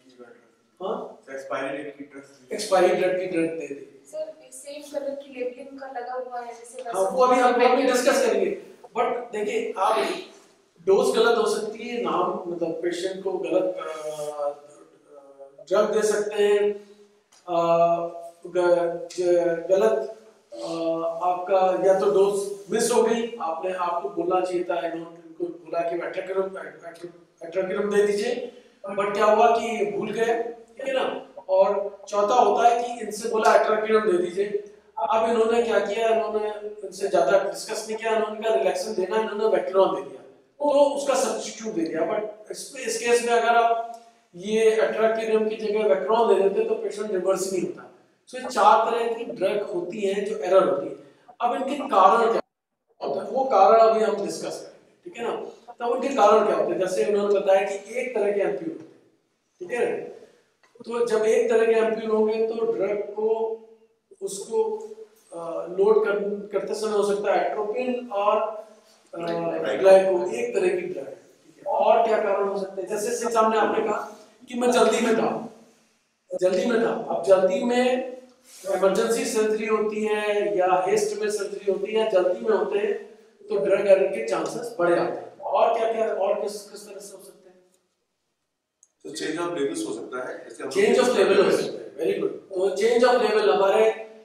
S2: की ड्रग दे दी।
S9: सर सेम कलर की लेबलिंग का लगा हुआ है जैसे,
S2: हाँ वो अभी हम डिस्कस करेंगे। बट देखिए आप डोज गलत हो सकती है, नाम मतलब पेशेंट को गलत ड्रग दे सकते हैं, गलत आपका या तो डोज मिस हो गई, आपने आपको बोलना चाहिए था, इनको बोला कि एट्राकिनम दे दीजिए, बट क्या हुआ कि भूल गए, ठीक है ना। और चौथा होता है कि इनसे बोला एट्राकिनम दे दीजिए, अब इन्होंने क्या किया, इन्होंने इनसे ज्यादा डिस्कस नहीं किया, इन्होंने कहा रिलैक्सन देना, इन्होंने वेक्ट्रॉन दे दिया, तो उसका सब्स्टिट्यूट दे दिया। बट इस केस में अगर आप ये एट्राकिनम की जगह वेक्ट्रॉन दे देते तो पेशेंट रिवर्स नहीं होता। सो ये 4 तरह की ड्रग होती है जो एरर होती है। अब इनके कारण क्या होता है, वो कारण अभी हम डिस्कस करेंगे, ठीक है ना। तो उनके कारण क्या होते हैं, जैसे उन्होंने बताया कि एक तरह के एम्प्यूल होते हैं, ठीक है। तो जब एक तरह के एम्प्यूल होंगे तो ड्रग को उसको लोड करते समय हो सकता है एट्रोपिन और ग्लाइको, एक तरह की ड्रग है। और क्या कारण हो सकते हैं, जैसे सामने आपने कहा कि मैं जल्दी में था, अब जल्दी में इमरजेंसी सर्जरी होती है या हेस्ट में सर्जरी होती है, जल्दी में होते हैं तो ड्रग एरर के चांसेस बढ़ जाते हैं। और क्या और किस तरह से हो सकते हैं,
S8: तो चेंज ऑफ लेवल्स हो सकता है,
S2: चेंज ऑफ लेवल हो सकता है। Very good. तो चेंज ऑफ लेवल, हमारे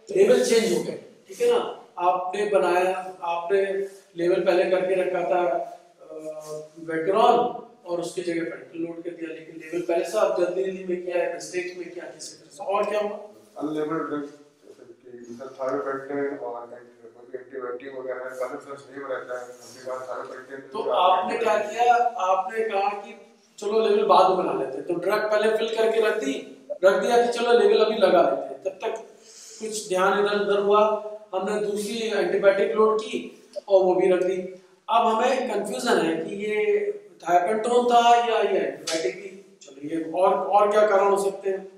S2: लेवल चेंज हो गए, ठीक है ना। आपने बनाया, आपने लेवल पहले करके रखा था वेक्ट्रॉन और उसकी जगह पेंटल लोड कर दिया, लेकिन लेवल पहले से आप जल्दी में किया है, मिस्टेक्स में किया किसी तरह से। और क्या हुआ,
S7: अनलेबल्ड ड्रग्स जैसे कि थायोपेंटिन और एंटीबायोटिक वगैरह का सर्च नहीं रहता है, हमने कहा थायोपेंटिन।
S2: तो आपने क्या किया, आपने कहा कि चलो लेवल बाद में बना लेते हैं, तो ड्रग पहले फिल करके रख दिया कि चलो लेवल अभी लगा लेते हैं। तब तक कुछ ध्यान इधर उधर हुआ, हमने दूसरी एंटीबायोटिक लोड की और वो भी रख दी। अब हमें कंफ्यूजन है कि ये थायोपेंटोन था या ये एंटीबायोटिक थी। चलो ये और क्या कारण हो सकते हैं।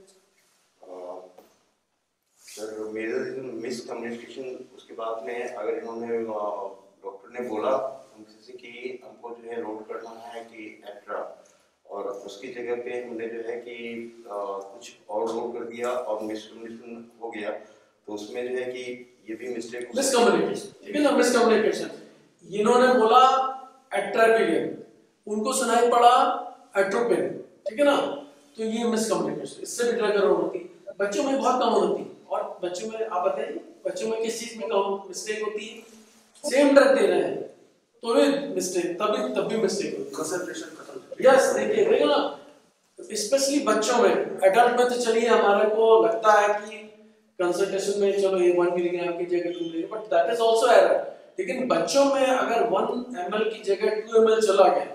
S5: सर मेजर मिसकम्युनिकेशन उसके बाद में, अगर इन्होंने डॉक्टर ने बोला हमसे कि हमको जो है लोड करना है कि एक्स्ट्रा, और उसकी जगह पे हमने जो है कि कुछ और लोड कर दिया और मिसकम्युनिकेशन हो गया, तो उसमें जो है कि ये भी
S2: मिसकम्युनिकेशन, ठीक है ना। मिसकम्युनिकेशन, इन्होंने बोला एट्राकिनम, उनको सुनाई पड़ा एट्रोपिन, ठीक है ना। तो ये मिसकम्युनिकेशन, इससे भी ड्रग एरर होती है। बच्चों में बहुत कम होती है। और बच्चों में आप बताइए, बच्चों में किस चीज में कम मिस्टेक होती है, सेम ड्रग दे रहे हैं तो भी मिस्टेक, तब भी मिस्टेक होती है, कंसंट्रेशन खत्म। यस, देखिए ना, स्पेशली बच्चों में। एडल्ट में तो चलिए हमारे को लगता है कि कंसंट्रेशन में चलो ये 1 मिलीग्राम की जगह 2 milligram, but that is also error. लेकिन बच्चों में अगर 1 ml की जगह 2 ml चला गया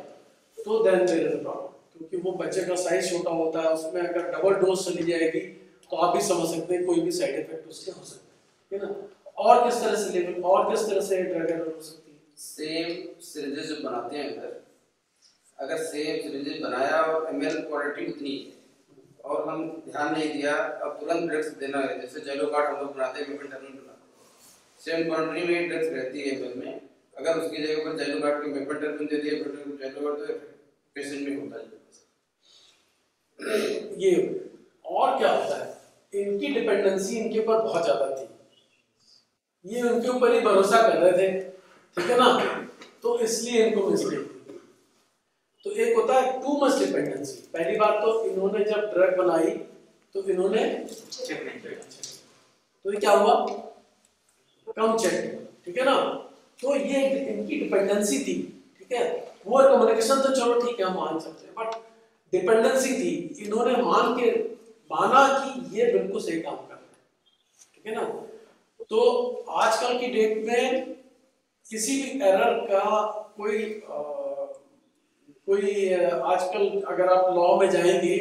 S2: तो then there is a problem, क्योंकि वो बच्चे का साइज छोटा होता है, उसमें अगर डबल डोज चली जाएगी तो आप भी समझ सकते हैं कोई भी साइड इफेक्ट उसके हो सकते हैं, है ना। और किस तरह से लेवल, और किस तरह से ड्रग एरर हो सकती है।
S6: सेम सिरिंजेस जो बनाते हैं इधर, अगर सेम सिरिंजेस बनाया और ml क्वालिटी उतनी है और हम ध्यान नहीं दिया, अब तुरंत ड्रग्स देना है, जैसे जेलोकार्ट हम लोग बनाते हैं, मेपेंटेरिन बनाते हैं, सेम क्वांटिटी में ड्रग्स रहती है ml में, अगर उसकी जगह पर जेलोकार्ट के मेपेंटेरिन दे दिया, जेलोकार्ट तो पेशेंट में होता है।
S2: ये और क्या होता है, इनकी डिपेंडेंसी इनके ऊपर बहुत ज्यादा थी, ये उनके ऊपर ही भरोसा कर रहे थे, ठीक है ना। तो
S1: इसलिए इनको मिस्टेक हुई। तो एक होता है टू मच डिपेंडेंसी। पहली बात तो इन्होंने जब ड्रग बनाई तो इन्होंने चेक नहीं किया, तो ये क्या हुआ, कम चेक किया, ठीक है ना। तो ये इनकी डिपेंडेंसी थी, ठीक है। वो कम्युनिकेशन तो चलो ठीक है हम मान सकते हैं, बट डिपेंडेंसी थी। इन्होंने माना कि ये बिल्कुल सही काम कर रहे हैं, ठीक है ना। तो आजकल की डेट में किसी भी एरर का कोई आजकल अगर आप लॉ में जाएंगे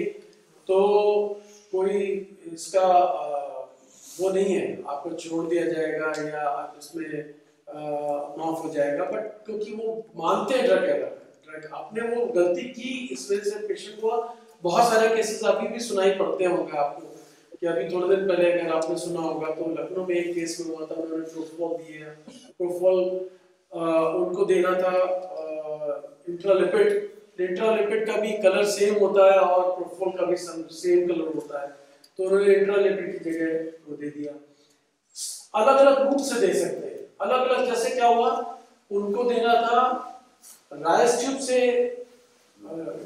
S1: तो कोई इसका वो नहीं है, आपको छोड़ दिया जाएगा या इसमें माफ हो जाएगा, बट क्योंकि वो मानते हैं ड्रग आपने वो गलती की, इस वजह से पेशेंट को बहुत सारे केसेस अभी भी सुनाई पड़ते होंगे आपको, कि अभी थोड़े दिन पहले अगर आपने सुना होगा तो लखनऊ में एक केस में हुआ था, उन्होंने प्रोफॉल दिया, प्रोफॉल उनको देना था इंट्रालिपिड का भी कलर सेम होता है और प्रोफॉल का भी सेम कलर होता है, तो उन्होंने इंट्रालिपिड की जगह वो दे दिया। अलग अलग रूट से दे सकते हैं, अलग अलग, जैसे क्या हुआ, उनको देना था राइस ट्यूब से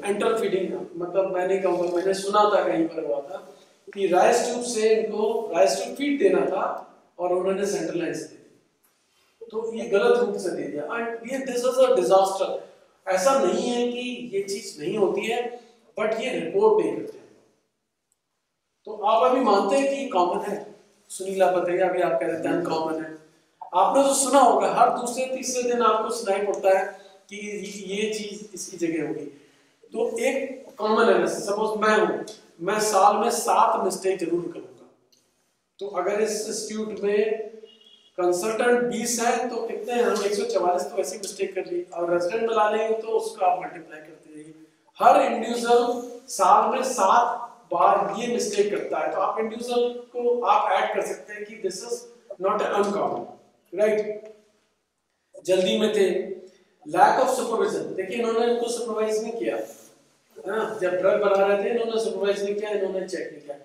S1: एंटर फीडिंग, मतलब मैंने कहूँगा मैंने सुना था कहीं पर हुआ था कि राइस ट्यूब से इनको राइस ट्यूब फीड देना था और उन्होंने सेंट्रल लाइन से दे दिया, तो ये गलत रूट से दे दिया। एंड ये दिस इज अ डिजास्टर। ऐसा नहीं है कि ये चीज नहीं होती है, बट ये रिपोर्ट नहीं करते हैं। तो आप अभी मानते हैं कि कॉमन है, सुनील आप बताइए, अभी आप कह रहे थे अनकॉमन है, आपने तो सुना होगा, हर दूसरे तीसरे दिन आपको सुनाई पड़ता है कि ये चीज इसकी जगह होगी। तो एक कॉमन है, सपोज मैं साल में 7 मिस्टेक जरूर करूंगा, तो अगर इस इंस्टीट्यूट में कंसल्टेंट 20 है तो कितने हम 144 तो ऐसी मिस्टेक कर ली, और रेजिडेंट मिला लेंगे तो उसको आप मल्टीप्लाई करते जाइए। हर इंडिविजुअल साल में 7 बार ये मिस्टेक करता है, तो आप इंडिविजुअल को आप ऐड कर सकते हैं कि this is not uncommon, right. जल्दी में थे, लैक ऑफ सुपरविजन, देखिए इन्होंने इनको सुपरवाइज नहीं किया, जब ड्रग बना रहे थे इन्होंने सुपरवाइज नहीं किया, इन्होंने चेक नहीं किया।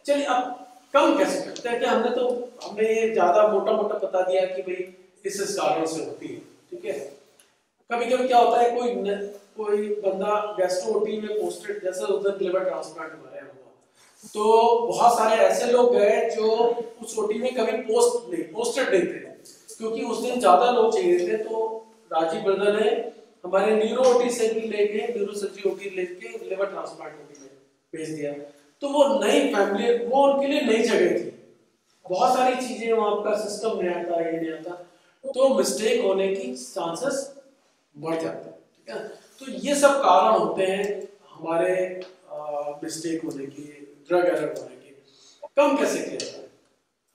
S1: चलिए अब कम कैसे करते हैं, कि हमने ये ज्यादा मोटा बता दिया कि भाई इस कारण से होती है, ठीक है। कभी कभी क्या होता है, कोई बंदा गैस्ट्रो ओटी में पोस्टेड, जैसे उधर लिवर ट्रांसप्लांट हमारे यहाँ हुआ, तो बहुत सारे ऐसे लोग गए जो उस ओटी में कभी पोस्टेड नहीं थे, क्योंकि उस दिन ज्यादा लोग चाहिए थे, तो राजीव ब्रदर ने हमारे न्यूरो ओटी से भी लेके न्यूरो सर्जरी ओटी लेके लिवर ट्रांसप्लांट ओटी में भेज दिया। तो वो नई फैमिली, वो उनके लिए नई जगह थी, बहुत सारी चीजें वहां का सिस्टम नया था, ये नया था, तो मिस्टेक होने की चांसेस बढ़ जाते हैं, ठीक है। तो ये सब कारण होते हैं हमारे मिस्टेक होने की, ड्रग एरर होने की। कम कैसे किया जाए,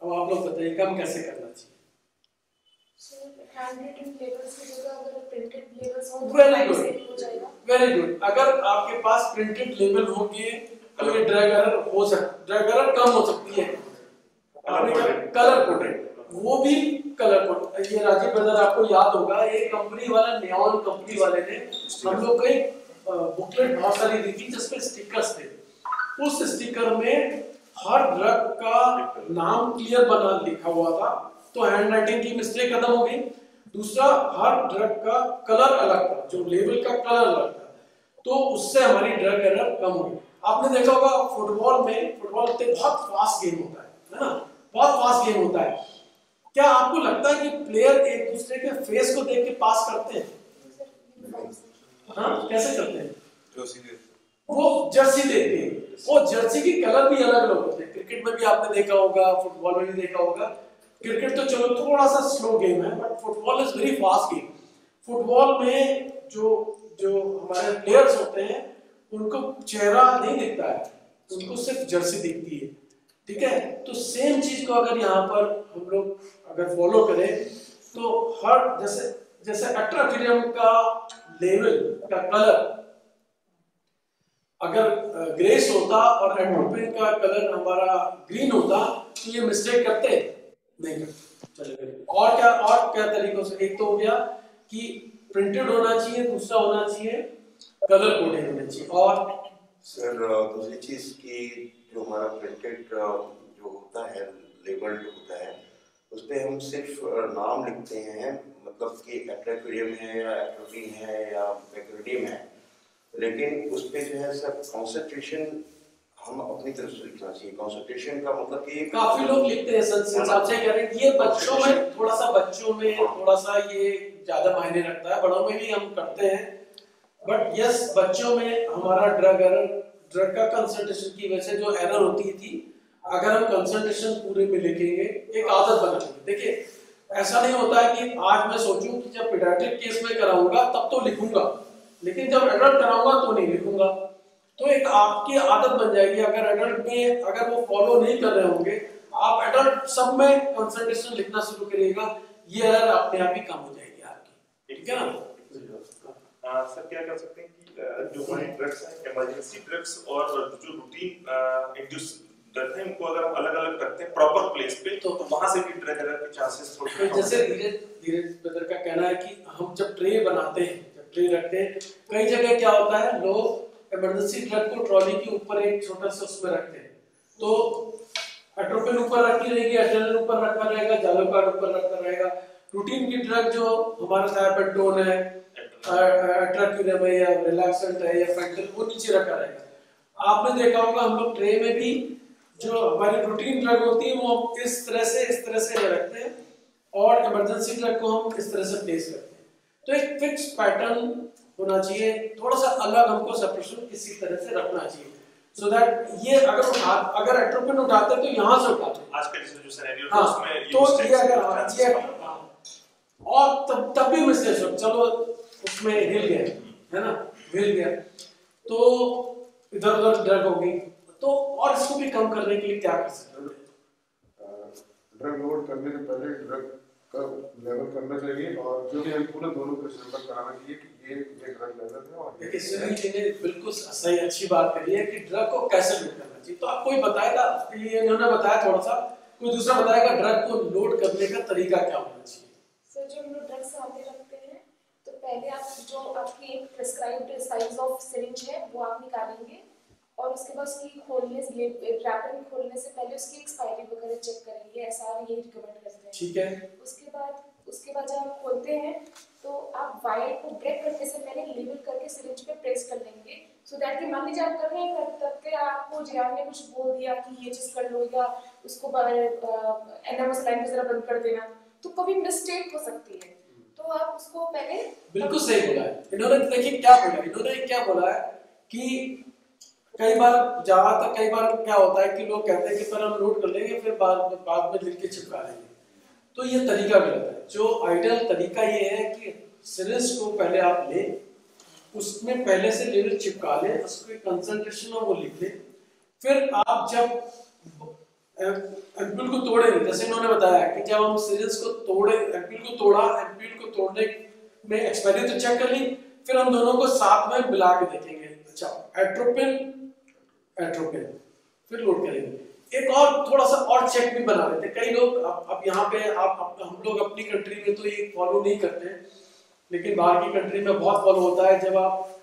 S1: अब आप लोग बताइए कम कैसे करना चाहिए। Very good. अगर आपके पास प्रिंटेड लेबल होंगे तो ये ड्रग एरर कम हो सकती है। कलर कोडेड, वो भी कलर कोड, ये राजीव ब्रदर आपको याद होगा, एक कंपनी वाला नियॉन कंपनी वाले ने हम लोग कई बुकलेट बहुत सारी दी थी जिसपे स्टिकर्स थे, उस स्टिकर में हर ड्रग का नाम क्लियर बना लिखा हुआ था, तो हैंड राइटिंग की मिस्टेक खत्म हो गई। दूसरा, हर ड्रग का कलर अलग था, जो लेबल का कलर अलग था, तो उससे हमारी ड्रग एरर कम हुई। आपने देखा होगा फुटबॉल बहुत फास्ट गेम होता है ना, बहुत फास्ट गेम होता है। क्या आपको लगता है कि प्लेयर एक दूसरे के फेस को देख के पास करते हैं? हाँ, कैसे करते हैं? वो जर्सी देखते हैं, वो जर्सी की कलर भी अलग अलग होते हैं। क्रिकेट में भी आपने देखा होगा, फुटबॉल में भी देखा होगा। क्रिकेट तो चलो थोड़ा सा स्लो गेम है, but football is very fast game. Football में जो हमारे प्लेयर्स होते हैं उनको चेहरा नहीं दिखता है, उनको सिर्फ जर्सी दिखती है, ठीक है। तो सेम चीज को अगर यहाँ पर हम लोग अगर फॉलो करें तो हर जैसे एट्रोफिलियम का लेवल का कलर अगर ग्रेस होता और एट्रोपिन का कलर हमारा ग्रीन होता तो ये मिस्टेक करते नहीं करते। चलिए और क्या तरीकों से, एक तो हो गया कि प्रिंटेड होना चाहिए, दूसरा होना चाहिए कलर कोडेड होना चाहिए, और
S5: सर दूसरी चीज की जो हमारा प्रिंटेड जो होता है, लेबल्ड होता है, उस पे हम सिर्फ नाम लिखते हैं, मतलब कि एट्राक्यूरियम है या एट्रोपिन है या बैक्टीरियम है, लेकिन उस पे जो है सर कॉन्सेंट्रेशन हम अपनी तरफ से लिखना चाहिए। कॉन्सेंट्रेशन का मतलब कि
S1: काफी लोग लिखते हैं सर, आप सही कह रहे हैं। ये बच्चों में थोड़ा सा ये ज्यादा मायने रखता है, बड़ों में भी हम करते हैं, बट यस बच्चों में हमारा ड्रग का कंसंट्रेशन की वजह से जो एरर होती थी, अगर हम कंसंट्रेशन पूरे में लिखेंगे, एक आदत बना लेंगे। देखिए ऐसा नहीं होता है कि आज मैं सोचूं कि जब पीडियाट्रिक केस में कराऊंगा तब तो लिखूंगा, लेकिन जब एडल्ट कराऊंगा तो नहीं लिखूंगा। तो एक आपकी आदत बन जाएगी, अगर एडल्ट में अगर वो फॉलो नहीं कर रहे होंगे, आप एडल्ट सब में कंसंट्रेशन लिखना शुरू करिएगा, ये एरर अपने आप ही कम हो जाएगी आपकी, ठीक है ना।
S10: सर क्या कर सकते हैं कि जो हमारे ड्रग्स हैं, इमरजेंसी ड्रग्स और जो रूटीन इंड्यूस ड्रग है, इनको अगर हम अलग अलग रखते हैं प्रॉपर प्लेस पे तो वहां से भी ड्रग एरर के चांसेस थोड़े।
S1: जैसे धीरज ब्रदर का कहना है कि हम जब ट्रे बनाते हैं, जब ट्रे रखते हैं, कई जगह क्या होता है, लोग इमरजेंसी ड्रग को ट्रॉली के ऊपर एक छोटा सा उसमें रखते हैं, तो एट्रोपिन ऊपर रखी रहेगी, एड्रेनलिन ऊपर रखा रहेगा, ज़ालोपार्ड ऊपर रखा रहेगा। रूटीन की ड्रग जो हमारा थायरोपेंटोन है, एट्राक्यूरियम है या रिलैक्सेंट है या फेंटल, वो नीचे रखा रहेगा। आपने देखा होगा हम लोग ट्रे में भी जो हमारी रूटीन ड्रग होती है वो हम इस तरह से रखते हैं, और इमरजेंसी ड्रग को हम इस तरह से प्लेस करते हैं। तो एक फिक्स पैटर्न होना चाहिए, थोड़ा सा अलग हमको सेपरेशन इसी तरह से रखना चाहिए, सो दैट ये अगर एट्रोपिन उठाते तो यहाँ से उठाते हैं
S10: आजकल जो सिनेरियो
S1: हाँ,
S10: उसमें
S1: तो ये अगर ये और तब भी मिस्टेक हो, चलो उसमें हिल गया है ना, हिल गया तो इधर उधर ड्रग हो गई, तो और इसको भी कम करने के लिए क्या कर सकते हैं?
S7: ड्रग लोड करने से पहले ड्रग का लेवल करना चाहिए, और जो भी हम पूरे दोनों को सैंपल कराना चाहिए कि ये ड्रग लेवल है। और
S1: देखिए सुनील जी ने बिल्कुल सही अच्छी बात करी है कि ड्रग को कैसे लोड करना चाहिए। तो आप कोई बताएगा, ये इन्होंने बताया, थोड़ा सा कोई दूसरा बताएगा ड्रग को लोड करने का तरीका क्या होना चाहिए?
S9: सर जो हम लोग ड्रग सामने रखते हैं तो पहले आप जो आपकी प्रिस्क्राइब्ड साइज ऑफ सिरिंज है वो आप निकालेंगे, और उसके बाद उसकी रैपर खोलने से पहले उसकी एक्सपायरी वगैरह चेक करेंगे, ऐसा यही रिकमेंड करते हैं।
S1: ठीक है।
S9: उसके बाद जब आप खोलते हैं तो आप वायर को ब्रेक करने से पहले लेवल करके सिरिंज पे प्रेस कर लेंगे, सो दैट कि मान लीजिए आप कर रहे हैं तब के आपको जीआर ने कुछ बोल दिया कि ये चीज कर लो या उसको एनएमएस लाइन जरा बंद कर देना, तो कभी मिस्टेक हो सकती है। तो आप उसको पहले
S1: बिल्कुल सही बोला है इन्होंने। देखिए क्या बोला है कि कई बार क्या होता है कि लोग कहते हैं कि पर हम लोड कर लेंगे फिर बाद में लिख के चिपका लेंगे, तो ये तरीका गलत है। जो आइडियल तरीका ये है कि सिरिंज को पहले आप लें, उसमें पहले से लेवल चिपका लें, उसके कंसंट्रेशन और वो लिख लें, फिर आप जब एम्पूल को तोड़ेंगे, जैसे इन्होंने बताया कि जब हम सिरिंज को तोड़े, एम्पूल को तोड़ने में एक्सपायरी तो चेक कर ली, फिर हम दोनों को साथ में मिला के देखेंगे। अच्छा एट्रोपिन फिर लोड करेंगे। एक और थोड़ा सा और चेक भी बना लेते हैं। कई लोग अब यहाँ पे हम लोग अपनी कंट्री में तो ये फॉलो नहीं करते हैं, लेकिन बाहर की कंट्री में बहुत फॉलो होता है। जब आप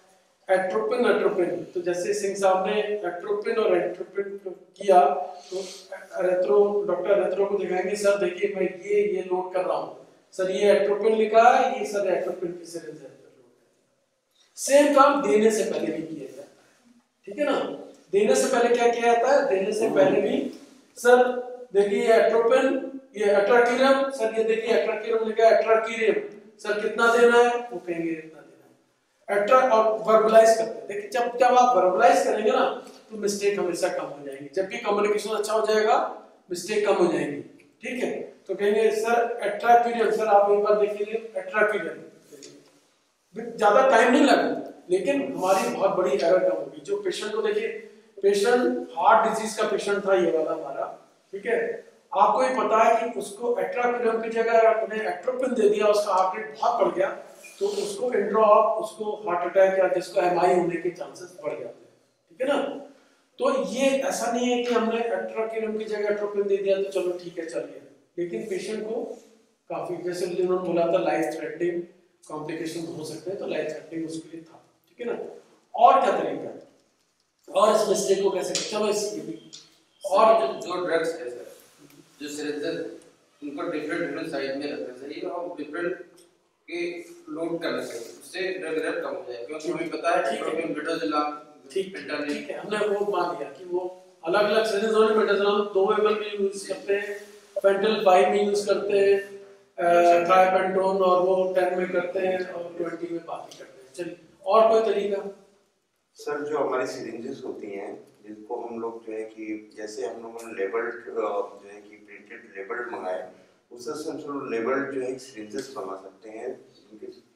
S1: एट्रोपिन तो जैसे सिंह साहब ने एट्रोपिन और एट्रोपिन किया तो डॉक्टर रेत्रो को दिखाएंगे, सर देखिए मैं ये लोड कर रहा हूँ, सर ये एट्रोपिन लिखा है, ये सर एट्रोपिन की सिरिंज है। सेम काम देने से पहले भी किया जाता है, ठीक है ना। देने से पहले क्या किया जाता है? देने से पहले भी सर देखिए एट्रोपिन, ये एट्राक्यूरियम, सर ये देखिए एट्राक्यूरियम लिखा है, एट्राक्यूरियम सर कितना देना है, वो कहेंगे इतना देना है। एट्रा और वर्बलाइज करते हैं। देखिए जब आप वर्बलाइज करेंगे ना तो मिस्टेक हमेशा कम हो जाएगी। जब भी कम्युनिकेशन अच्छा हो जाएगा मिस्टेक कम हो जाएगी, ठीक है। तो कहेंगे सर एट्राक्यूरियम, सर आप एक बार देखिए एट्राक्यूरियम, ज्यादा टाइम नहीं लगा, लेकिन हमारी बहुत बड़ी एरर कम होगी। जो पेशेंट को देखिए, पेशेंट हार्ट डिजीज का पेशेंट था ये वाला हमारा, ठीक है। आपको ये पता है कि उसको एट्राक्यूरियम की जगह आपने एट्रोपिन दे दिया, उसका हार्ट रेट बहुत बढ़ गया, तो उसको इंड्रॉप, उसको हार्ट अटैक या जिसको एमआई होने के चांसेस बढ़ जाते हैं, ठीक है ना। तो ये ऐसा नहीं है कि हमने एट्राक्यूरियम की जगह एट्रोपिन दे दिया तो चलो ठीक है चल गया, लेकिन पेशेंट को काफी, जैसे उन्होंने बोला था लाइफ थ्रेटनिंग कॉम्प्लिकेशन हो सकते हैं, तो लाइफ थ्रेटनिंग उसके लिए था, ठीक है ना। और क्या तरीका है और इस मिस्टेक को कैसे, चलो इसकी भी
S6: और जो ड्रग्स है सर, जो सिरिंजेस उनको डिफरेंट साइज में रखना चाहिए और डिफरेंट कि लोड करना चाहिए, उससे ड्रग रेट कम हो जाए, क्योंकि हमें पता है एट्रोपिन मिडाजोलम
S2: ठीक है, हमने वो मान लिया कि वो अलग अलग सीरीज वाले मिडाजोलम 2 ml में यूज करते हैं, फेंटल 5 में यूज करते हैं, थायपेंटोन और वो 10 में करते हैं और 20 में बाकी करते हैं। चलिए और कोई तरीका?
S5: सर जो हमारी सिरिंजेस होती हैं जिनको हम लोग जो है कि जैसे हम लोगों ने लेबल्ड जो है कि प्रिंटेड लेबल्ड मंगाए, उससे हम लोग लेबल्ड जो है सिरिंजेस मंगा सकते हैं।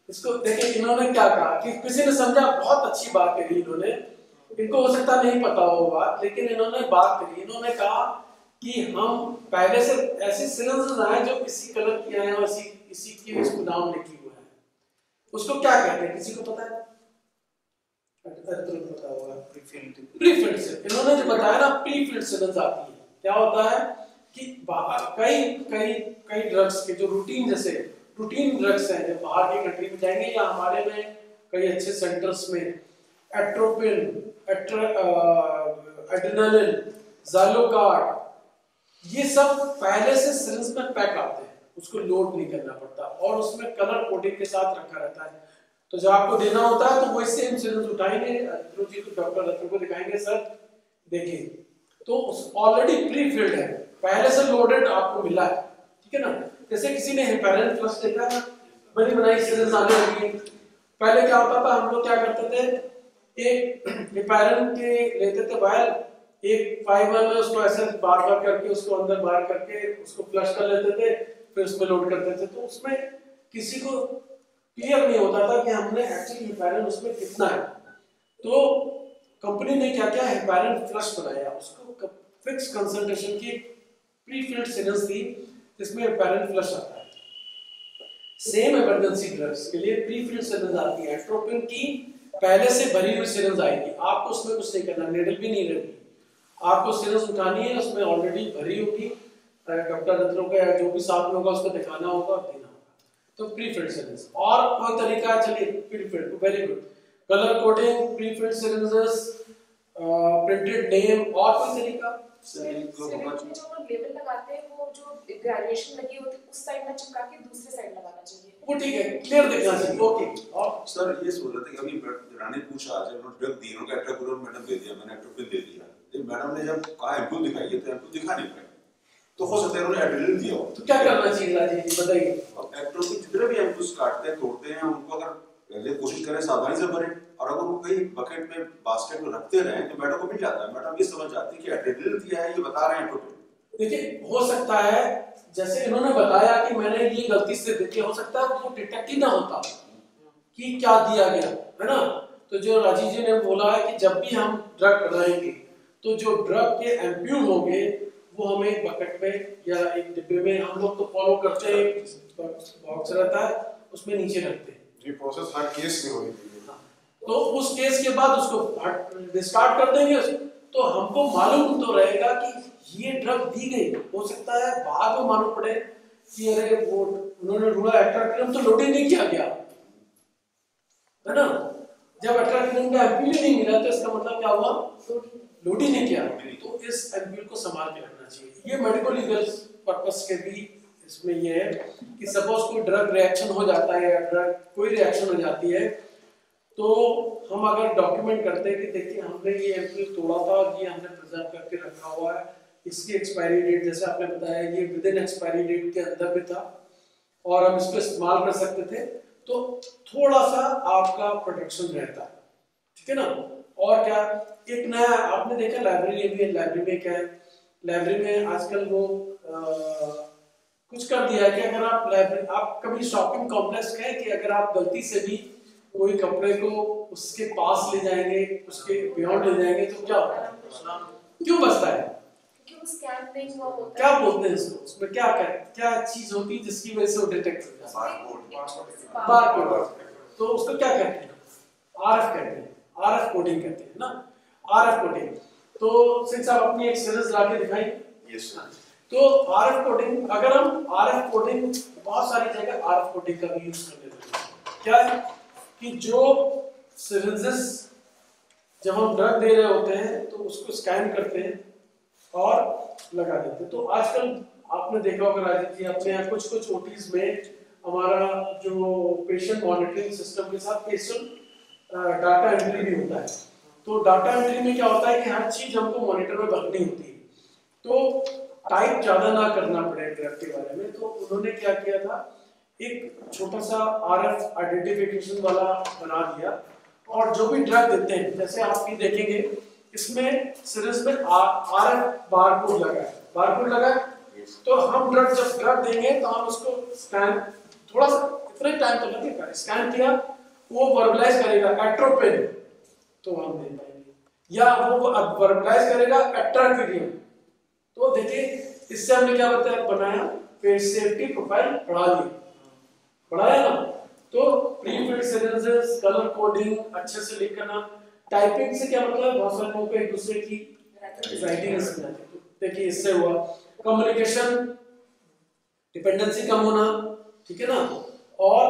S2: इसको देखिए इन्होंने क्या कहा कि किसी ने समझा, बहुत अच्छी बात कही इन्होंने, इनको हो सकता नहीं पता हो बात, लेकिन इन्होंने बात करी, इन्होंने कहा कि हम पहले से ऐसे सिरिंजेस आए जो इसी कलर के आए और इसी के इसको नाम लिखी हुआ है, उसको क्या कहते हैं, किसी को पता है? पता होगा, प्रीफिल्ड से। इन्होंने जो बताया ना प्रीफिल्ड सिरिंज आती है, क्या होता है कि कई ड्रग्स के जो रूटीन ड्रग्स हैं जो बाहर की कंट्री में जाएंगे या हमारे में कई अच्छे सेंटर्स में एट्रोपिन, एड्रेनालिन, ज़ाइलोकार्ड, ये सब पहले से सिरिंज में पैक आते हैं, उसको लोड नहीं करना पड़ता और उसमें कलर कोडिंग के साथ रखा रहता है। तो जब आपको देना होता है तो वो इससे इंसिडेंस उठाएंगे, जी तो डॉक्टर रत्न को दिखाएंगे, सर देखिए तो ऑलरेडी प्री फिल्ड है, पहले से लोडेड आपको मिला है, ठीक है ना। जैसे किसी ने हेपेरिन फ्लश देखा है, बड़ी बनाई सिरिंज आने लगी। पहले क्या होता था, हम लोग क्या करते थे, एक हेपेरिन के लेते थे वायल, एक 5 ml उसको ऐसे बार बार करके उसको अंदर बाहर करके उसको फ्लश कर लेते थे, फिर उसमें लोड करते थे। तो उसमें किसी को क्लियर नहीं होता था कि हमने एक्चुअली हेपेरिन उसमें कितना है। तो कंपनी ने क्या किया, हेपेरिन फ्लश बनाया, उसको फिक्स कंसंट्रेशन की प्री फिल्ड सिरिंज थी जिसमें हेपेरिन फ्लश आता है। सेम इमरजेंसी ड्रग्स के लिए प्री फिल्ड सिरिंज आती है, एट्रोपिन की पहले से भरी हुई सिरिंज आएगी, आपको उसमें कुछ नहीं करना, नीडल भी नहीं रहेगी, आपको सिरिंज उठानी है, उसमें ऑलरेडी भरी होगी, डॉक्टर रत्नों का जो भी साथ में होगा उसको दिखाना होगा, देना होगा। तो प्री फिल्ड सिरिंज और कोई तरीका, चलिए pre filled, very good, colour coding, pre filled syringes, printed name, और कोई तरीका?
S9: जो लेबल लगाते हैं वो जो ग्रेजुएशन लगी होती है उस साइड में चिपका के दूसरे साइड लगाना चाहिए, वो
S2: ठीक है, क्लियर दिखना चाहिए, ओके।
S8: और सर ये सोच रहे थे कि अभी रानी पूछा, जब उन्होंने ड्रग दी, उन्होंने एट्रोपिन मैडम दे दिया, मैंने एट्रोपिन दे दिया, मैडम ने जब कहा एम्पूल दिखाइए तो एम्पूल दिखा नहीं पाए, तो हो सकता है उन्होंने एड्रेनालिन दिया हो।
S2: तो क्या करना चाहिए राजीव जी बताइए?
S8: एट्रोपिन जितने भी एम्पूल्स काटते हैं तोड़ते हैं, उनको अगर पहले कोशिश करें सावधानी से भरें, और अगर वो कहीं बकेट में बास्केट में रखते रहें तो मैडम को मिल जाता है, मैडम ये समझ जाती है कि एड्रेनालिन दिया है, ये बता रहे हैं एट्रोपिन।
S2: देखिए हो सकता है जैसे इन्होंने बताया कि मैंने ये गलती से देखी, हो सकता है वो डिटेक्ट ही ना होता कि क्या दिया गया है ना। तो जो राजीव जी ने बोला है कि जब भी हम ड्रग बनाएंगे तो जो ड्रग के एम्प्यूल होंगे वो हमें एक बकेट में या एक डिब्बे में, हम लोग तो फॉलो करते हैं, बॉक्स रहता है उसमें नीचे रखते हैं,
S7: ये प्रोसेस हर केस में होगी।
S2: तो उस केस के बाद उसको डिस्कार्ड कर देंगे, तो हमको मालूम तो रहेगा कि ये ड्रग दी गई। हो सकता है बाद में मालूम पड़े कि अरे वो उन्होंने रूड़ा एट्राक्टिन तो लोड ही नहीं किया गया है ना। जब एट्राक्टिन का एम्प्यूल नहीं मिला तो इसका मतलब क्या हुआ, लोड ही नहीं किया। तो इस एम्प्यूल को संभाल के रखना चाहिए। ये मेडिकल लीगल पर्पस के भी इसमें ये है कि सपोज कोई ड्रग रिएक्शन हो जाता है या ड्रग कोई रिएक्शन हो जाती है, तो हम अगर डॉक्यूमेंट करते हैं कि देखिए हमने ये एम्प्यूल तोड़ा था और ये हमने प्रिजर्व करके रखा हुआ है, इसकी एक्सपायरी डेट जैसे आपने बताया ये विद इन एक्सपायरी डेट के अंदर भी था और हम इसको इस्तेमाल कर सकते थे, तो थोड़ा सा आपका प्रोटेक्शन रहता, ठीक है ना। और क्या, एक नया आपने देखा लाइब्रेरी भी है, लाइब्रेरी में क्या है, लाइब्रेरी में आजकल वो कुछ कर दिया है कि अगर आप लाइब्रेरी, आप कभी शॉपिंग कॉम्प्लेक्स गए कि अगर आप गलती से भी कोई कपड़े को उसके पास ले जाएंगे, उसके बियॉन्ड ले जाएंगे तो क्या होता है, क्यों बचता है, क्या बोलते हैं इसको, उसमें क्या चीज होती है जिसकी वजह से वो डिटेक्ट हो जाता है, बारकोड। तो उसको क्या कहते हैं, आरएफ कहते हैं, आरएफ कोडिंग कहते हैं ना, आरएफ कोडिंग। तो सिंह साहब अपनी एक सीरीज लाके दिखाइए।
S5: Yes sir.
S2: तो आरएफ कोडिंग, अगर हम आरएफ कोडिंग बहुत सारी जगह आरएफ कोडिंग का भी यूज कर लेते हैं। क्या है कि जो सिरिंजेस जब हम ड्रग दे रहे होते हैं तो उसको स्कैन करते हैं और लगा देते हैं। तो आजकल आपने देखा होगा राजीव जी, अपने यहाँ कुछ ओटीज में हमारा जो पेशेंट मॉनिटरिंग सिस्टम के साथ पेशेंट डाटा एंट्री भी होता है। तो डाटा एंट्री में क्या होता है कि हर चीज हमको मॉनिटर में रखनी होती है, तो टाइप ज्यादा ना करना पड़े ड्रग के बारे में। तो उन्होंने क्या किया था, एक छोटा सा RF आइडेंटिफिकेशन वाला बना दिया, और जो भी ड्रग देते हैं, जैसे आप भी देखेंगे इसमें सिरिंज में RF बारकोड लगा है, बारकोड लगा है। तो हम जब ड्रग देंगे तो हम उसको स्कैन, थोड़ा सा इतना ही टाइम तो लगेगा, स्कैन किया, वो वर्बलाइज करेगा एट्रोपिन, तो हम दे पाएंगे, या वो वर्बलाइज करेगा एट्राक्विडियम। तो देखिए इससे हमने क्या बनाया, फेस सेफ्टी प्रोफाइल पढ़ाया ना। तो प्री-फिल्ड सिरिंजेस, कलर कोडिंग अच्छे से लिखना, टाइपिंग से क्या मतलब, बहुत सारे लोगों को एक दूसरे की राइटिंग समझ आती है। देखिए इससे हुआ कम्युनिकेशन, डिपेंडेंसी कम होना, ठीक है ना, और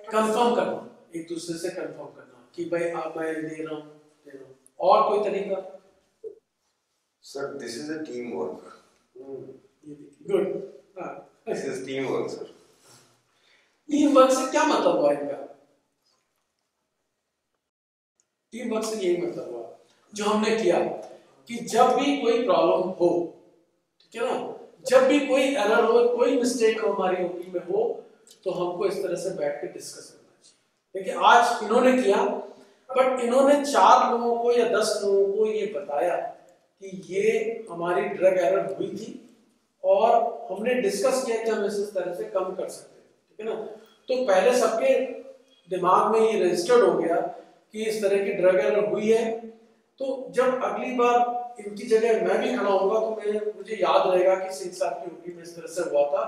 S2: कंफर्म करना, एक दूसरे से कंफर्म करना कि भाई आप मैं दे रहा हूँ। और कोई तरीका?
S5: Sir this is a team work.
S2: Good,
S5: this is team work sir.
S2: Team work से क्या मतलब हुआ इनका? टीम वर्क से यही मतलब हुआ जो हमने किया कि जब भी कोई प्रॉब्लम हो, ठीक है ना, जब भी कोई एरर हो, कोई मिस्टेक हमारी ओपी में हो, तो हमको इस तरह से बैठ के डिस्कस करना चाहिए। देखिए आज इन्होंने किया, बट इन्होंने 4 लोगों को या 10 लोगों को ये बताया कि ये हमारी ड्रग एरर हुई थी और हमने डिस्कस किया कि हम इस तरह से कम कर सकते हैं, ठीक है ना। तो पहले सबके दिमाग में ये रजिस्टर्ड हो गया कि इस तरह की ड्रग एरर हुई है। तो जब अगली बार इनकी जगह मैं भी खड़ा होऊंगा तो मुझे याद रहेगा कि सिंह साहब की ओपी में इस तरह से हुआ था,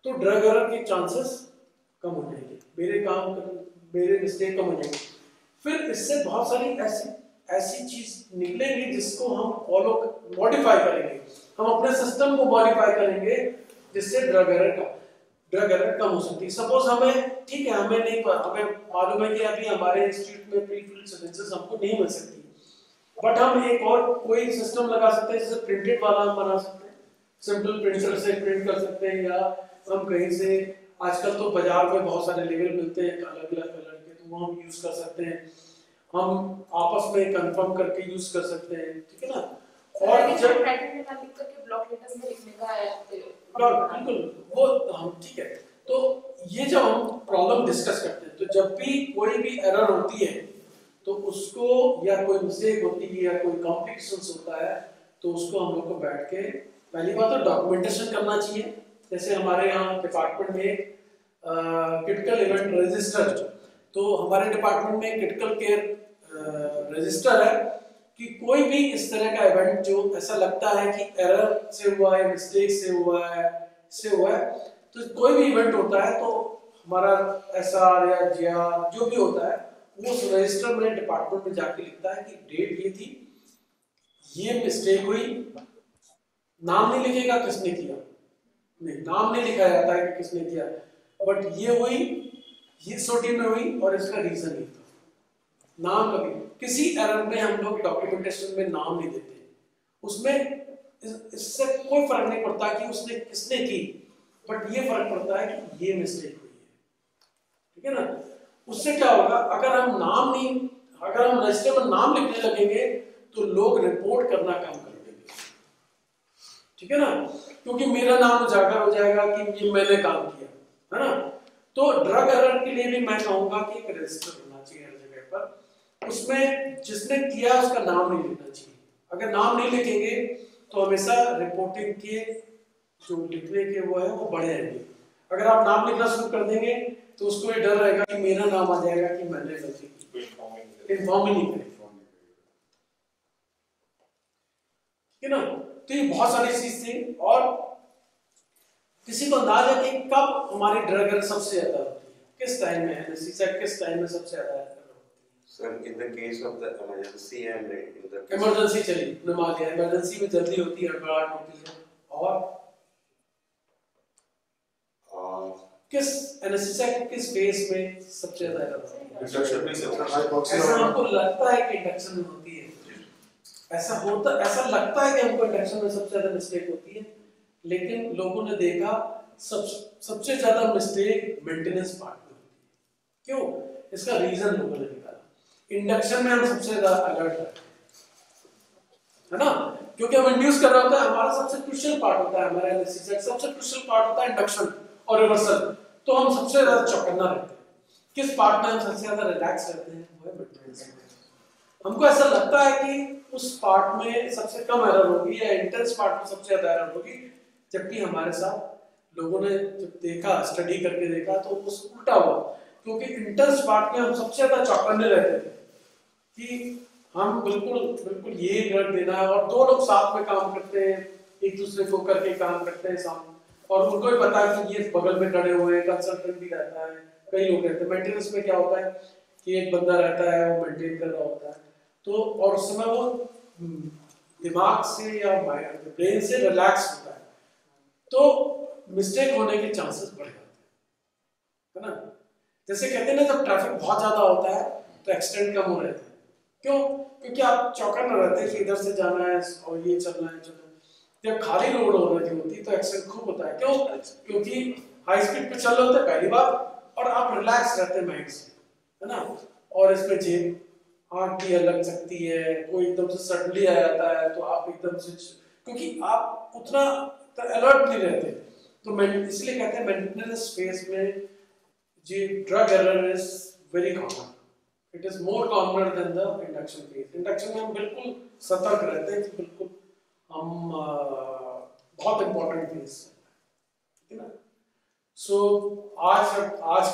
S2: तो ड्रग एरर के चांसेस कम हो जाएंगे, मेरे मिस्टेक कम हो जाएंगे। फिर इससे बहुत सारी ऐसी चीज निकलेगी जिसको हम मॉडिफाई करेंगे, हम अपने सिस्टम को मॉडिफाई करेंगे, जिससे ड्रग एरर कम हो सकती है। सपोज हमें, ठीक है, हमें मालूम है कि अभी हमारे इंस्टीट्यूट में प्री-फिल्ड सिरिंजेस हमको नहीं मिल सकती, बट हम एक और कोई सिस्टम लगा सकते हैं, जैसे प्रिंटेड वाला हम बना सकते हैं, सिंपल प्रिंटर से प्रिंट कर सकते हैं, या हम कहीं से, आजकल तो बाजार में बहुत सारे लेवल मिलते हैं अलग अलग कलर के, तो वो हम यूज कर सकते हैं, हम आपस में कंफर्म करके यूज कर सकते हैं, ठीक है ना। और जब
S9: ब्लॉक लेटर्स में लिखने का है,
S2: बिल्कुल वो हम, ठीक है। तो ये जब हम प्रॉब्लम डिस्कस करते हैं, तो जब भी कोई भी एरर होती है तो उसको, या कोई मिस्टेक होती है या कोई कॉम्प्लिकेशंस होता है, तो उसको हम लोग को बैठ के पहली बात तो डॉक्यूमेंटेशन करना चाहिए। जैसे हमारे यहाँ डिपार्टमेंट में क्रिटिकल इवेंट रजिस्टर, तो हमारे डिपार्टमेंट में क्रिटिकल केयर रजिस्टर है कि कोई भी इस तरह का इवेंट जो ऐसा लगता है कि एरर से हुआ है, मिस्टेक से हुआ है, तो कोई भी इवेंट होता है तो हमारा SR या GR जो भी होता है, वो उस रजिस्टर में डिपार्टमेंट में जाके लिखता है कि डेट ये थी, ये मिस्टेक हुई, नाम नहीं लिखेगा किसने किया, नहीं, नाम नहीं लिखा जाता है कि किसने किया, बट ये हुई, ये सोटी में हुई और इसका रीजन ये था। नाम कभी किसी एरर में हम लोग डॉक्यूमेंटेशन में नाम नहीं देते, उसमें इससे कोई फर्क नहीं पड़ता कि उसने किसने की, बट ये फर्क पड़ता है कि ये मिस्टेक हुई है, ठीक है ना। उससे क्या होगा, अगर हम रजिस्टर में नाम लिखने लगेंगे तो लोग रिपोर्ट करना कम कर देंगे, ठीक है ना, क्योंकि मेरा नाम उजागर हो जाएगा कि ये मैंने काम किया, है ना। तो ड्रग एरर के लिए भी मैं कहूंगा कि एक रजिस्टर होना चाहिए हर जगह पर, उसमें जिसने किया उसका नाम नहीं लिखना चाहिए। अगर नाम नहीं लिखेंगे तो हमेशा रिपोर्टिंग के जो लिखने के वो है वो बढ़े रहेंगे। अगर आप नाम लिखना शुरू कर देंगे तो उसको ये डर रहेगा कि मेरा नाम आ जाएगा कि मैंने गलती की, इन्फॉर्म ही नहीं करेगा, ठीक है ना। तो ये बहुत सारी चीज थी। और किसी को अंदाजा कि कब हमारी ड्रग एरर सबसे ज्यादा होती है, किस टाइम में एनेस्थीसिया किस टाइम में सबसे ज्यादा होती है?
S5: Sir, in the case of the emergency and in the
S2: emergency चली, मैं मान लिया इमरजेंसी में जल्दी होती है, हड़बड़ाहट होती है। और किस एनेस्थीसिया किस फेज में सबसे ज्यादा एरर होती है?
S8: इंडक्शन में सबसे
S2: ऐसा हमको लगता है कि इंडक्शन में होती है, ऐसा लगता है कि हमको इंडक्शन में सबसे ज्यादा मिस्टेक होती है, लेकिन लोगों ने देखा सबसे ज्यादा मिस्टेक मेंटेनेंस पार्ट में होती है। क्यों? इसका रीजन लोगों ने निकाला। इंडक्शन में हम सबसे ज्यादा अलर्ट रहते हैं, है ना, क्योंकि हम इंड्यूस कर रहे होते हैं, हमारा सबसे क्रूशियल पार्ट होता है, हमारा एनालिसिस का सबसे क्रूशियल पार्ट होता है इंडक्शन और रिवर्सल। तो हम सबसे ज्यादा चौकन्ना रहते हैं। किस पार्ट में हम सबसे ज्यादा रिलैक्स रहते हैं? वो है मेंटेनेंस में। हमको ऐसा लगता है कि उस पार्ट में सबसे कम एरर होगी या इंटेंस पार्ट में सबसे ज्यादा एरर होगी, जबकि हमारे साथ लोगों ने जब देखा, स्टडी करके देखा, तो उस उल्टा हुआ। क्योंकि इंटेंस पार्ट में हम सबसे ज्यादा चौकन्ने रहते थे कि हम बिल्कुल ये ड्रग देना है, और दो लोग साथ में काम करते हैं, एक दूसरे को करके काम करते हैं साथ, और उनको भी पता है कि ये बगल में खड़े हुए हैं, कंसल्टेंट भी रहता है, कई लोग रहते हैं। मेंटेनेंस में क्या होता है कि एक बंदा रहता है, वो मेंटेन कर रहा होता है, तो और उस समय वो दिमाग से या ब्रेन से रिलैक्स होता है, तो मिस्टेक होने के चांसेस बढ़ जाते हैं, है ना। जैसे कहते हैं ना, जब ट्रैफिक बहुत ज्यादा होता है तो एक्सीडेंट कम हो रहे थे। क्यों? क्योंकि आप चौकन्ना रहते हैं कि इधर से जाना है और ये चलना है। जब खाली रोड हो रही होती तो एक्सीडेंट खूब होता है। क्यों? क्योंकि हाई स्पीड पे चल रहे होते हैं पहली बार, और आप रिलैक्स रहते हैं माइंड से, है ना। और इसमें जेब आँख भी लग सकती है, कोई एकदम से सडनली आ जाता है तो आप एकदम से, क्योंकि आप उतना अलर्ट नहीं रहते। तो इसलिए कहते हैं मेंटेनेंस फेज में जी drug error is very common. It is more commoner than the induction phase. Induction में हम बिल्कुल सतर्क रहते हैं कि बिल्कुल हम बहुत इंपॉर्टेंट फेज है ना। सो आज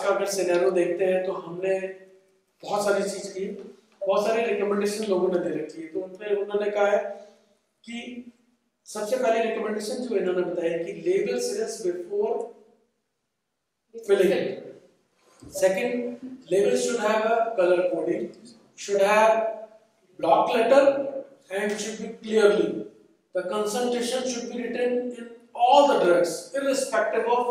S2: का अगर सिनेरियो देखते हैं तो हमने बहुत सारी चीज की, बहुत सारी रिकमेंडेशन लोगों ने दे रखी है। तो उन्होंने कहा है कि सबसे पहले रिकमेंडेशन जो इन्होंने बताया कि label syringe before filling. Second, label should have a color coding, should have block letter, and should be clearly. The concentration should be written in all the drugs, irrespective of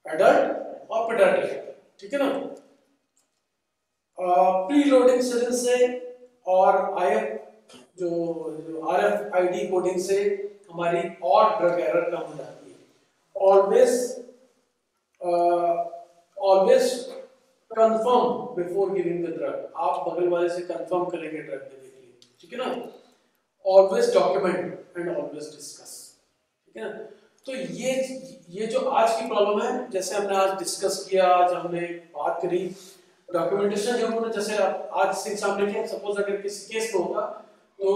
S2: adult or pediatric. ठीक है ना? Preloading syringe से और IF जो RFID कोडिंग से हमारी और ड्रग एरर कम हो जाती है। Always confirm before giving the drug. आप बगल वाले से confirm करेंगे ड्रग देने के लिए, ठीक है ना। Always document and always discuss, ठीक है ना। तो ये जो आज की प्रॉब्लम है, जैसे हमने आज डिस्कस किया, आज हमने बात करी डॉक्यूमेंटेशन जो उन्होंने, जैसे आज सिंह साहब ने किया, सपोज अगर किसी केस में होगा तो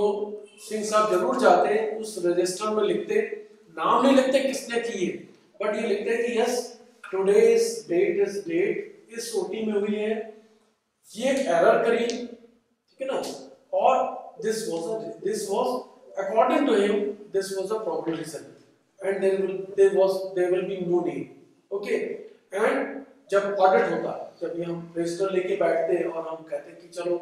S2: सिंह साहब जरूर जाते उस रजिस्टर में, लिखते, नाम नहीं लिखते किसने की है, बट ये लिखते कि yes today's date is date, इस ओटी में हुई है, ये एरर करी, ठीक है ना, और this was according to him this was a proper reason and there will be no name, okay। and जब ऑडिट होता, जब हम रजिस्टर लेके बैठते और हम कहते कि चलो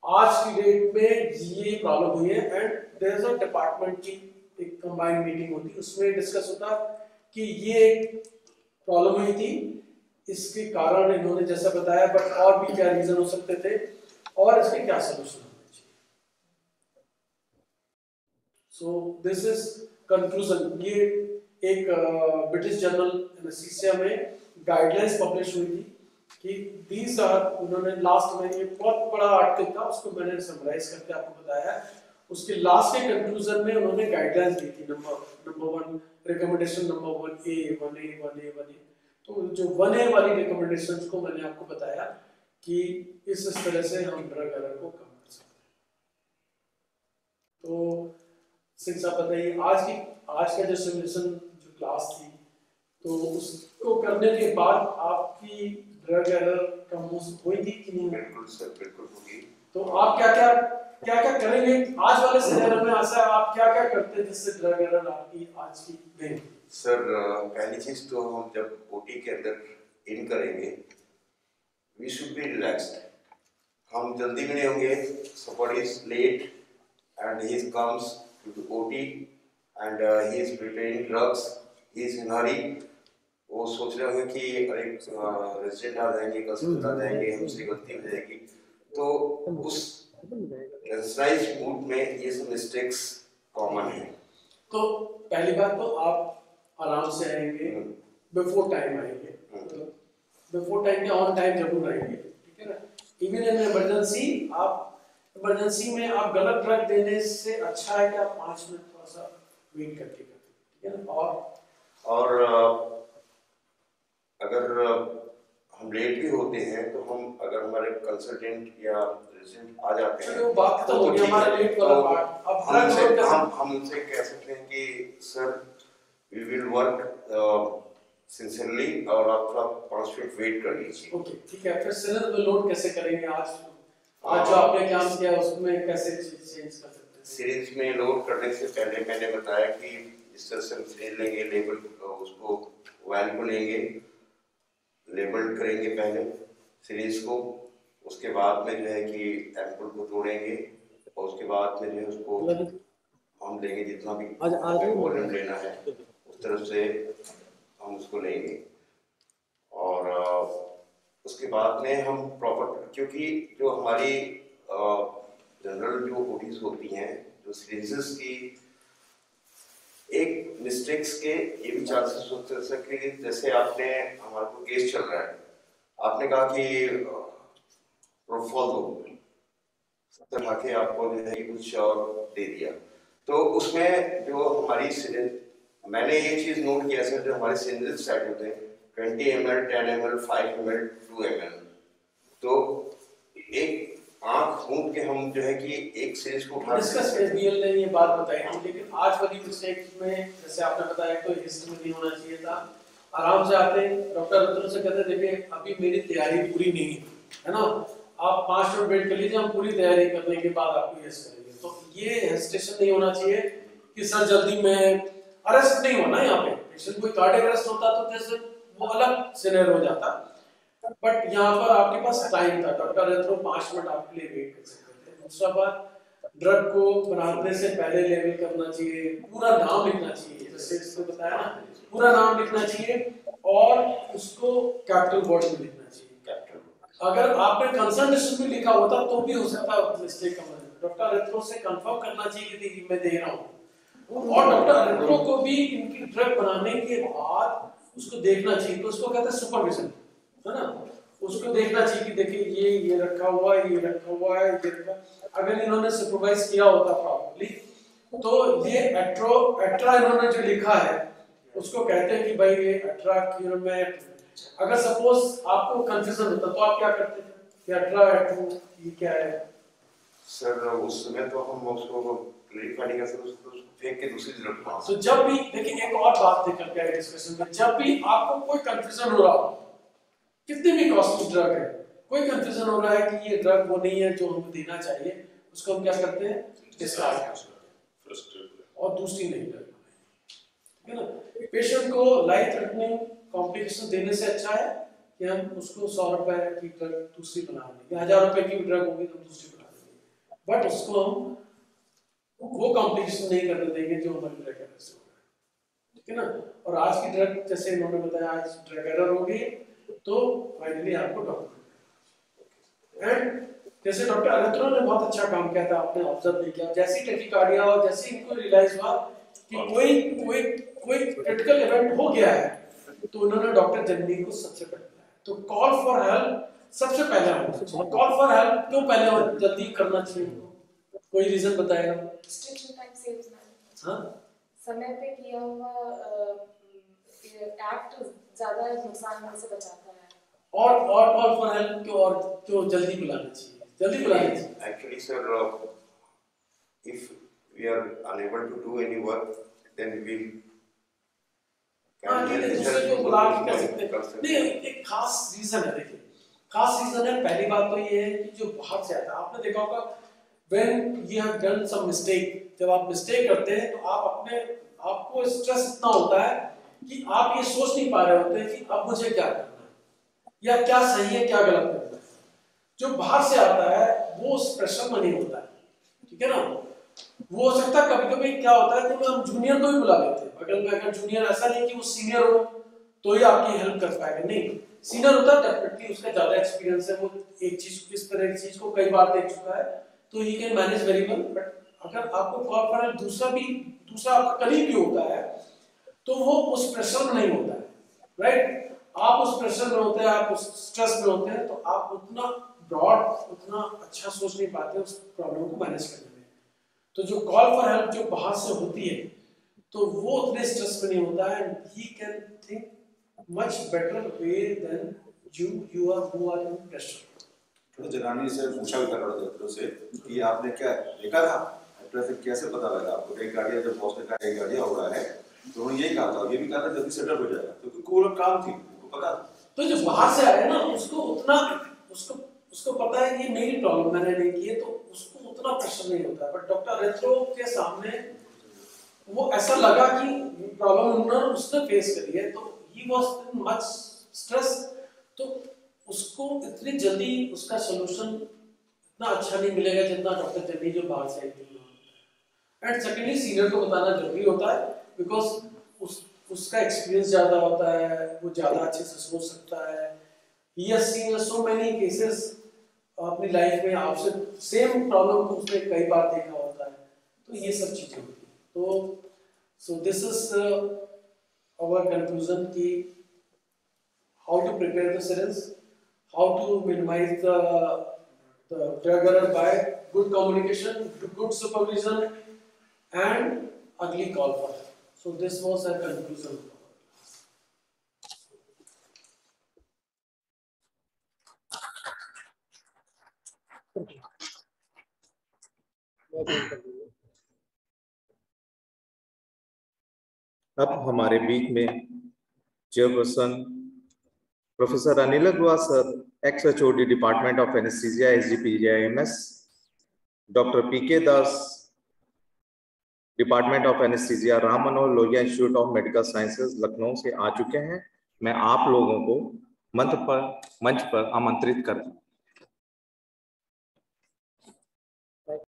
S2: आज की डेट में ये प्रॉब्लम हुई है, and there is a department की एक कंबाइंड मीटिंग होती, उसमें डिस्कस होता कि ये प्रॉब्लम हुई थी, इसके कारण इन्होंने जैसा बताया, बट और भी क्या रीजन हो सकते थे और इसके क्या सोल्यूशन होने चाहिए। सो दिस इज कंक्लूजन। ये एक ब्रिटिश जर्नल एनेस्थीसिया में गाइडलाइंस पब्लिश हुई थी कि दीज आर, उन्होंने लास्ट में, ये बहुत बड़ा आर्टिकल था, उसको मैंने समराइज करके आपको बताया। उसके लास्ट के कंक्लूजन में उन्होंने गाइडलाइंस दी थी, नंबर 1 रिकमेंडेशन, नंबर 1A। तो जो 1A वाली रिकमेंडेशंस को मैंने आपको बताया कि इस तरह से हम ड्रग एरर को कम कर सकते हैं। तो सिंह साहब बताइए, आज का जो सिमुलेशन जो क्लास थी, तो उसको करने के बाद आपकी ड्रग एरर कम हुई थी कि नहीं?
S5: बिल्कुल सर, बिल्कुल होगी।
S2: तो आप क्या करेंगे आज वाले सिनेरियो में? ऐसा आप क्या करते हैं जिससे ड्रग एरर आपकी आज की नहीं?
S5: सर पहली चीज तो हम जब ओटी के अंदर इन करेंगे, वी शुड बी रिलैक्स्ड। हम जल्दी में नहीं होंगे। somebody is late and he comes to the OT and he is preparing drugs, he is in hurry। वो सोच रहे होंगे कि अरे रेजिडेंट आ जाएंगे, कंसल्टेंट आ जाएंगे, हमसे गलती हो जाएगी। तो उस टेंशनाइज्ड मूड में ये सब मिस्टेक्स कॉमन है।
S2: तो पहली बात तो आप आराम से आएंगे,
S1: बिफोर टाइम आएंगे, बिफोर टाइम के ऑन टाइम जरूर आएंगे, ठीक है ना। इवन इन इमरजेंसी, आप इमरजेंसी में आप गलत ड्रग देने से अच्छा है कि आप 5 मिनट थोड़ा सा वेट करके करें, ठीक है ना।
S5: और अगर हम लेट भी होते हैं तो हम अगर हमारे कंसल्टेंट या रेजिडेंट आ जाते हैं
S1: तो बात तो हो गई हमारा लेट वाला पार्ट। अब
S5: हम उनसे कह सकते हैं कि sir we will work sincerely और आप थोड़ा 5 मिनट वेट कर लीजिए।
S1: ओके, ठीक है। फिर सिलेंडर में लोड कैसे करेंगे? आज जो आपने काम किया उसमें कैसे चेंज कर सकते हैं?
S5: सीरीज में लोड करने से पहले मैंने बताया कि जिस तरह से हम सीरीज लेंगे, लेबल उसको वायल को लेंगे, लेबल करेंगे पहले सीरीज को, उसके बाद में जो है कि एम्पुल को तोड़ेंगे और उसके बाद में जो है उसको हम लेंगे जितना भी वॉल्यूम लेना है उस तरफ से हम उसको लेंगे। और उसके बाद में हम प्रॉपर, क्योंकि जो हमारी जनरल जो ओटीज होती हैं, जो सीरीजेस की एक मिस्टेक्स के ये भी चांसेस होते हैं सर कि जैसे आपने हमारे को केस चल रहा है, आपने कहा कि प्रोफॉल दो, तरह के आपको जो है कुछ और दे दिया, तो उसमें जो हमारी सिरिंज, मैंने ये चीज नोट किया सर, जो हमारे सिरिंजेस सेट होते हैं 20 ml, 10 ml, 5 ml, 2 ml, तो एक आंख मूंद के हम जो है कि एक सीरीज को उठा
S1: डिस्कस एसबीएल ने ये बात बताई थी, लेकिन आज वाली मिस्टेक में जैसे आपने बताया कोई हिस्ट्री में नहीं होना चाहिए था। आराम से आते डॉक्टर रतन से कहते देखिए अभी मेरी तैयारी पूरी नहीं है ना, आप 5 मिनट वेट कर लीजिए, हम पूरी तैयारी करने के बाद आपको यस करेंगे। तो ये हेजिटेशन नहीं होना चाहिए कि सर जल्दी में अरेस्ट नहीं होना। यहाँ पे पेशेंट कोई कार्डियक अरेस्ट होता तो जैसे वो अलग सिनेरियो हो जाता, बट यहाँ पर आपके पास टाइम था, डॉक्टर रेथ्रो 5 मिनट आपके लिए वेट कर सकते थे। दूसरा बात, ड्रग को बनाने से पहले लेवल करना चाहिए, पूरा नाम लिखना चाहिए, जैसे इसने बताया ना, पूरा नाम लिखना चाहिए और उसको कैपिटल वर्ड में लिखना चाहिए। अगर आपने कंसल्टेशन में लिखा होता तो भी हो सकता है मिस्टेक का मतलब। डॉक्टर रेथ्रो से कंफर्म करना चाहिए कि मैं दे रहा हूँ, और डॉक्टर रेथ्रो को भी इनकी ड्रग बनाने के बाद उसको देखना चाहिए, तो उसको कहते हैं सुपरविजन, है ना। उसको देखना चाहिए कि देखिए ये रखा हुआ है, ये रखा हुआ है, ये रखा। अगर इन्होंने सुपरवाइज किया होता प्रॉपर्ली तो ये एट्रा इन्होंने जो लिखा है उसको कहते हैं कि भाई ये एट्रा क्यूरमेट। अगर सपोज आपको कंफ्यूजन होता तो आप क्या करते थे, एट्रा एट्रो ये क्या है?
S5: सर उस समय तो हम उसको क्लैरिफाई नहीं कर सकते, उसको फेंक के दूसरी तरफ पास।
S1: तो जब भी देखिए एक और बात निकल के आई डिस्कशन में, जब भी आपको कोई कंफ्यूजन हो रहा हो, कितनी भी कॉस्टली ड्रग है, कोई कंफ्यूजन हो रहा है कि ये ड्रग वो नहीं है जो हमें देना चाहिए, उसको हम क्या करते हैं, डिस्कार्ड, और दूसरी नहीं ड्रग, ठीक है ना। पेशेंट को लाइफ थ्रेटनिंग कॉम्प्लिकेशन देने से अच्छा है कि हम उसको 100 रुपए की ड्रग दूसरी बना देंगे, 1000 रुपए की ड्रग होगी तो दूसरी बना देंगे, बट उसको हम वो कॉम्प्लिकेशन नहीं करने देंगे जो हमारी ड्रग एरर से हो रहा है, ठीक है ना। और आज की ड्रग जैसे इन्होंने बताया, आज ड्रग एरर होगी तो फाइनली आपको डॉक्टर, एंड जैसे डॉक्टर अरेथ्रो ने बहुत अच्छा काम किया था, आपने ऑब्जर्व नहीं किया, जैसी टेकिकार्डिया और जैसे इनको रियलाइज हुआ कि कोई क्रिटिकल इवेंट हो गया है, तो उन्होंने डॉक्टर जननी को सबसे पहले बुलाया। तो कॉल फॉर हेल्प सबसे पहले होना चाहिए। कॉल फॉर हेल्प क्यों पहले जल्दी करना चाहिए, कोई रीजन बताएगा?
S9: Restriction time saves man.
S1: हां,
S9: समय पे किया हुआ एक्ट ज्यादा नुकसान होने से बचाता है।
S1: और कॉल फॉर हेल्प क्यों जल्दी बुलाना चाहिए, जल्दी बुलाना चाहिए?
S5: Actually sir, if we are unable to do any work then we
S1: दूसरे को बुला के कर सकते हैं। नहीं, एक खास रीजन है, देखिए खास रीजन है। पहली बात तो ये है कि जो बाहर से आता है, आपने देखा होगा when you have done some mistake, जब आप मिस्टेक करते हैं तो आपको स्ट्रेस इतना होता है कि आप ये सोच नहीं पा रहे होते कि अब मुझे क्या करना है या क्या सही है क्या गलत करना है। जो बाहर से आता है वो उस प्रेशर में नहीं होता है, ठीक है ना। वो हो सकता है कभी कभी क्या होता है कि हम जूनियर को भी बुला लेते हैं बगल में, अगर जूनियर ऐसा नहीं कि वो सीनियर हो तो ही आपकी हेल्प कर पाएगा, नहीं, सीनियर होता है डेफिनेटली उसका ज्यादा एक्सपीरियंस है, वो एक चीज इस तरह की चीज को कई बार देख चुका है, तो he can manage very well. But अगर आपको कॉल पर दूसरा आपका कलीग भी होता है तो वो उस प्रेशर में नहीं होता है,
S2: राइट? आप उस प्रेशर में होते हैं, आप उस स्ट्रेस में होते हैं, तो आप उतना ब्रॉड, उतना अच्छा सोच नहीं पाते उस प्रॉब्लम को मैनेज करने में। तो जो कॉल फॉर हेल्प जो बाहर से होती है, तो वो उतने स्ट्रेस में नहीं होता है, he can think much better way than you are who are in pressure.
S8: तो जनानी से पूछा भी कर रहा था डॉक्टर से कि आपने क्या देखा था ट्रैफिक, कैसे पता लगा आपको एक गाड़ी, जब बॉस ने कहा एक गाड़ी हो रहा है तो उन्होंने यही कहा था, ये भी कहा था जल्दी सेटल हो जाएगा, क्योंकि पूरा काम थी उनको पता।
S2: तो जो बाहर से आए ना, उसको उतना उसको पता है कि मेरी प्रॉब्लम मैंने नहीं की है, तो उसको उतना प्रेशर नहीं होता। बट डॉक्टर रेट्रो के सामने वो ऐसा लगा कि प्रॉब्लम उन्होंने उसने फेस करी है, तो he was in much stress, तो उसको इतनी जल्दी उसका सॉल्यूशन इतना अच्छा नहीं मिलेगा जितना डॉक्टर जर्नी जो बाहर से आई थी। एंड सेकेंडली सीनियर को बताना जरूरी होता है, बिकॉज उसका एक्सपीरियंस ज्यादा होता है, वो ज्यादा अच्छे से सोच सकता है। He has seen so many cases अपनी लाइफ में, आपसे सेम प्रॉब्लम को उसने कई बार देखा होता है, तो ये सब चीजें होती है। तो so this is our conclusion कि how to prepare the syringe, how to minimize the drug error by good communication, good supervision, and early call for help. So this was a conclusion.
S11: अब हमारे बीच में chairperson professor Anil Agrawal sir, ex HOD department of anaesthesia SGPGIMS, doctor PK Das, department of anaesthesia Ram Manohar Lohia institute of medical sciences Lucknow से आ चुके हैं। मैं आप लोगों को मंच पर आमंत्रित करता हूं।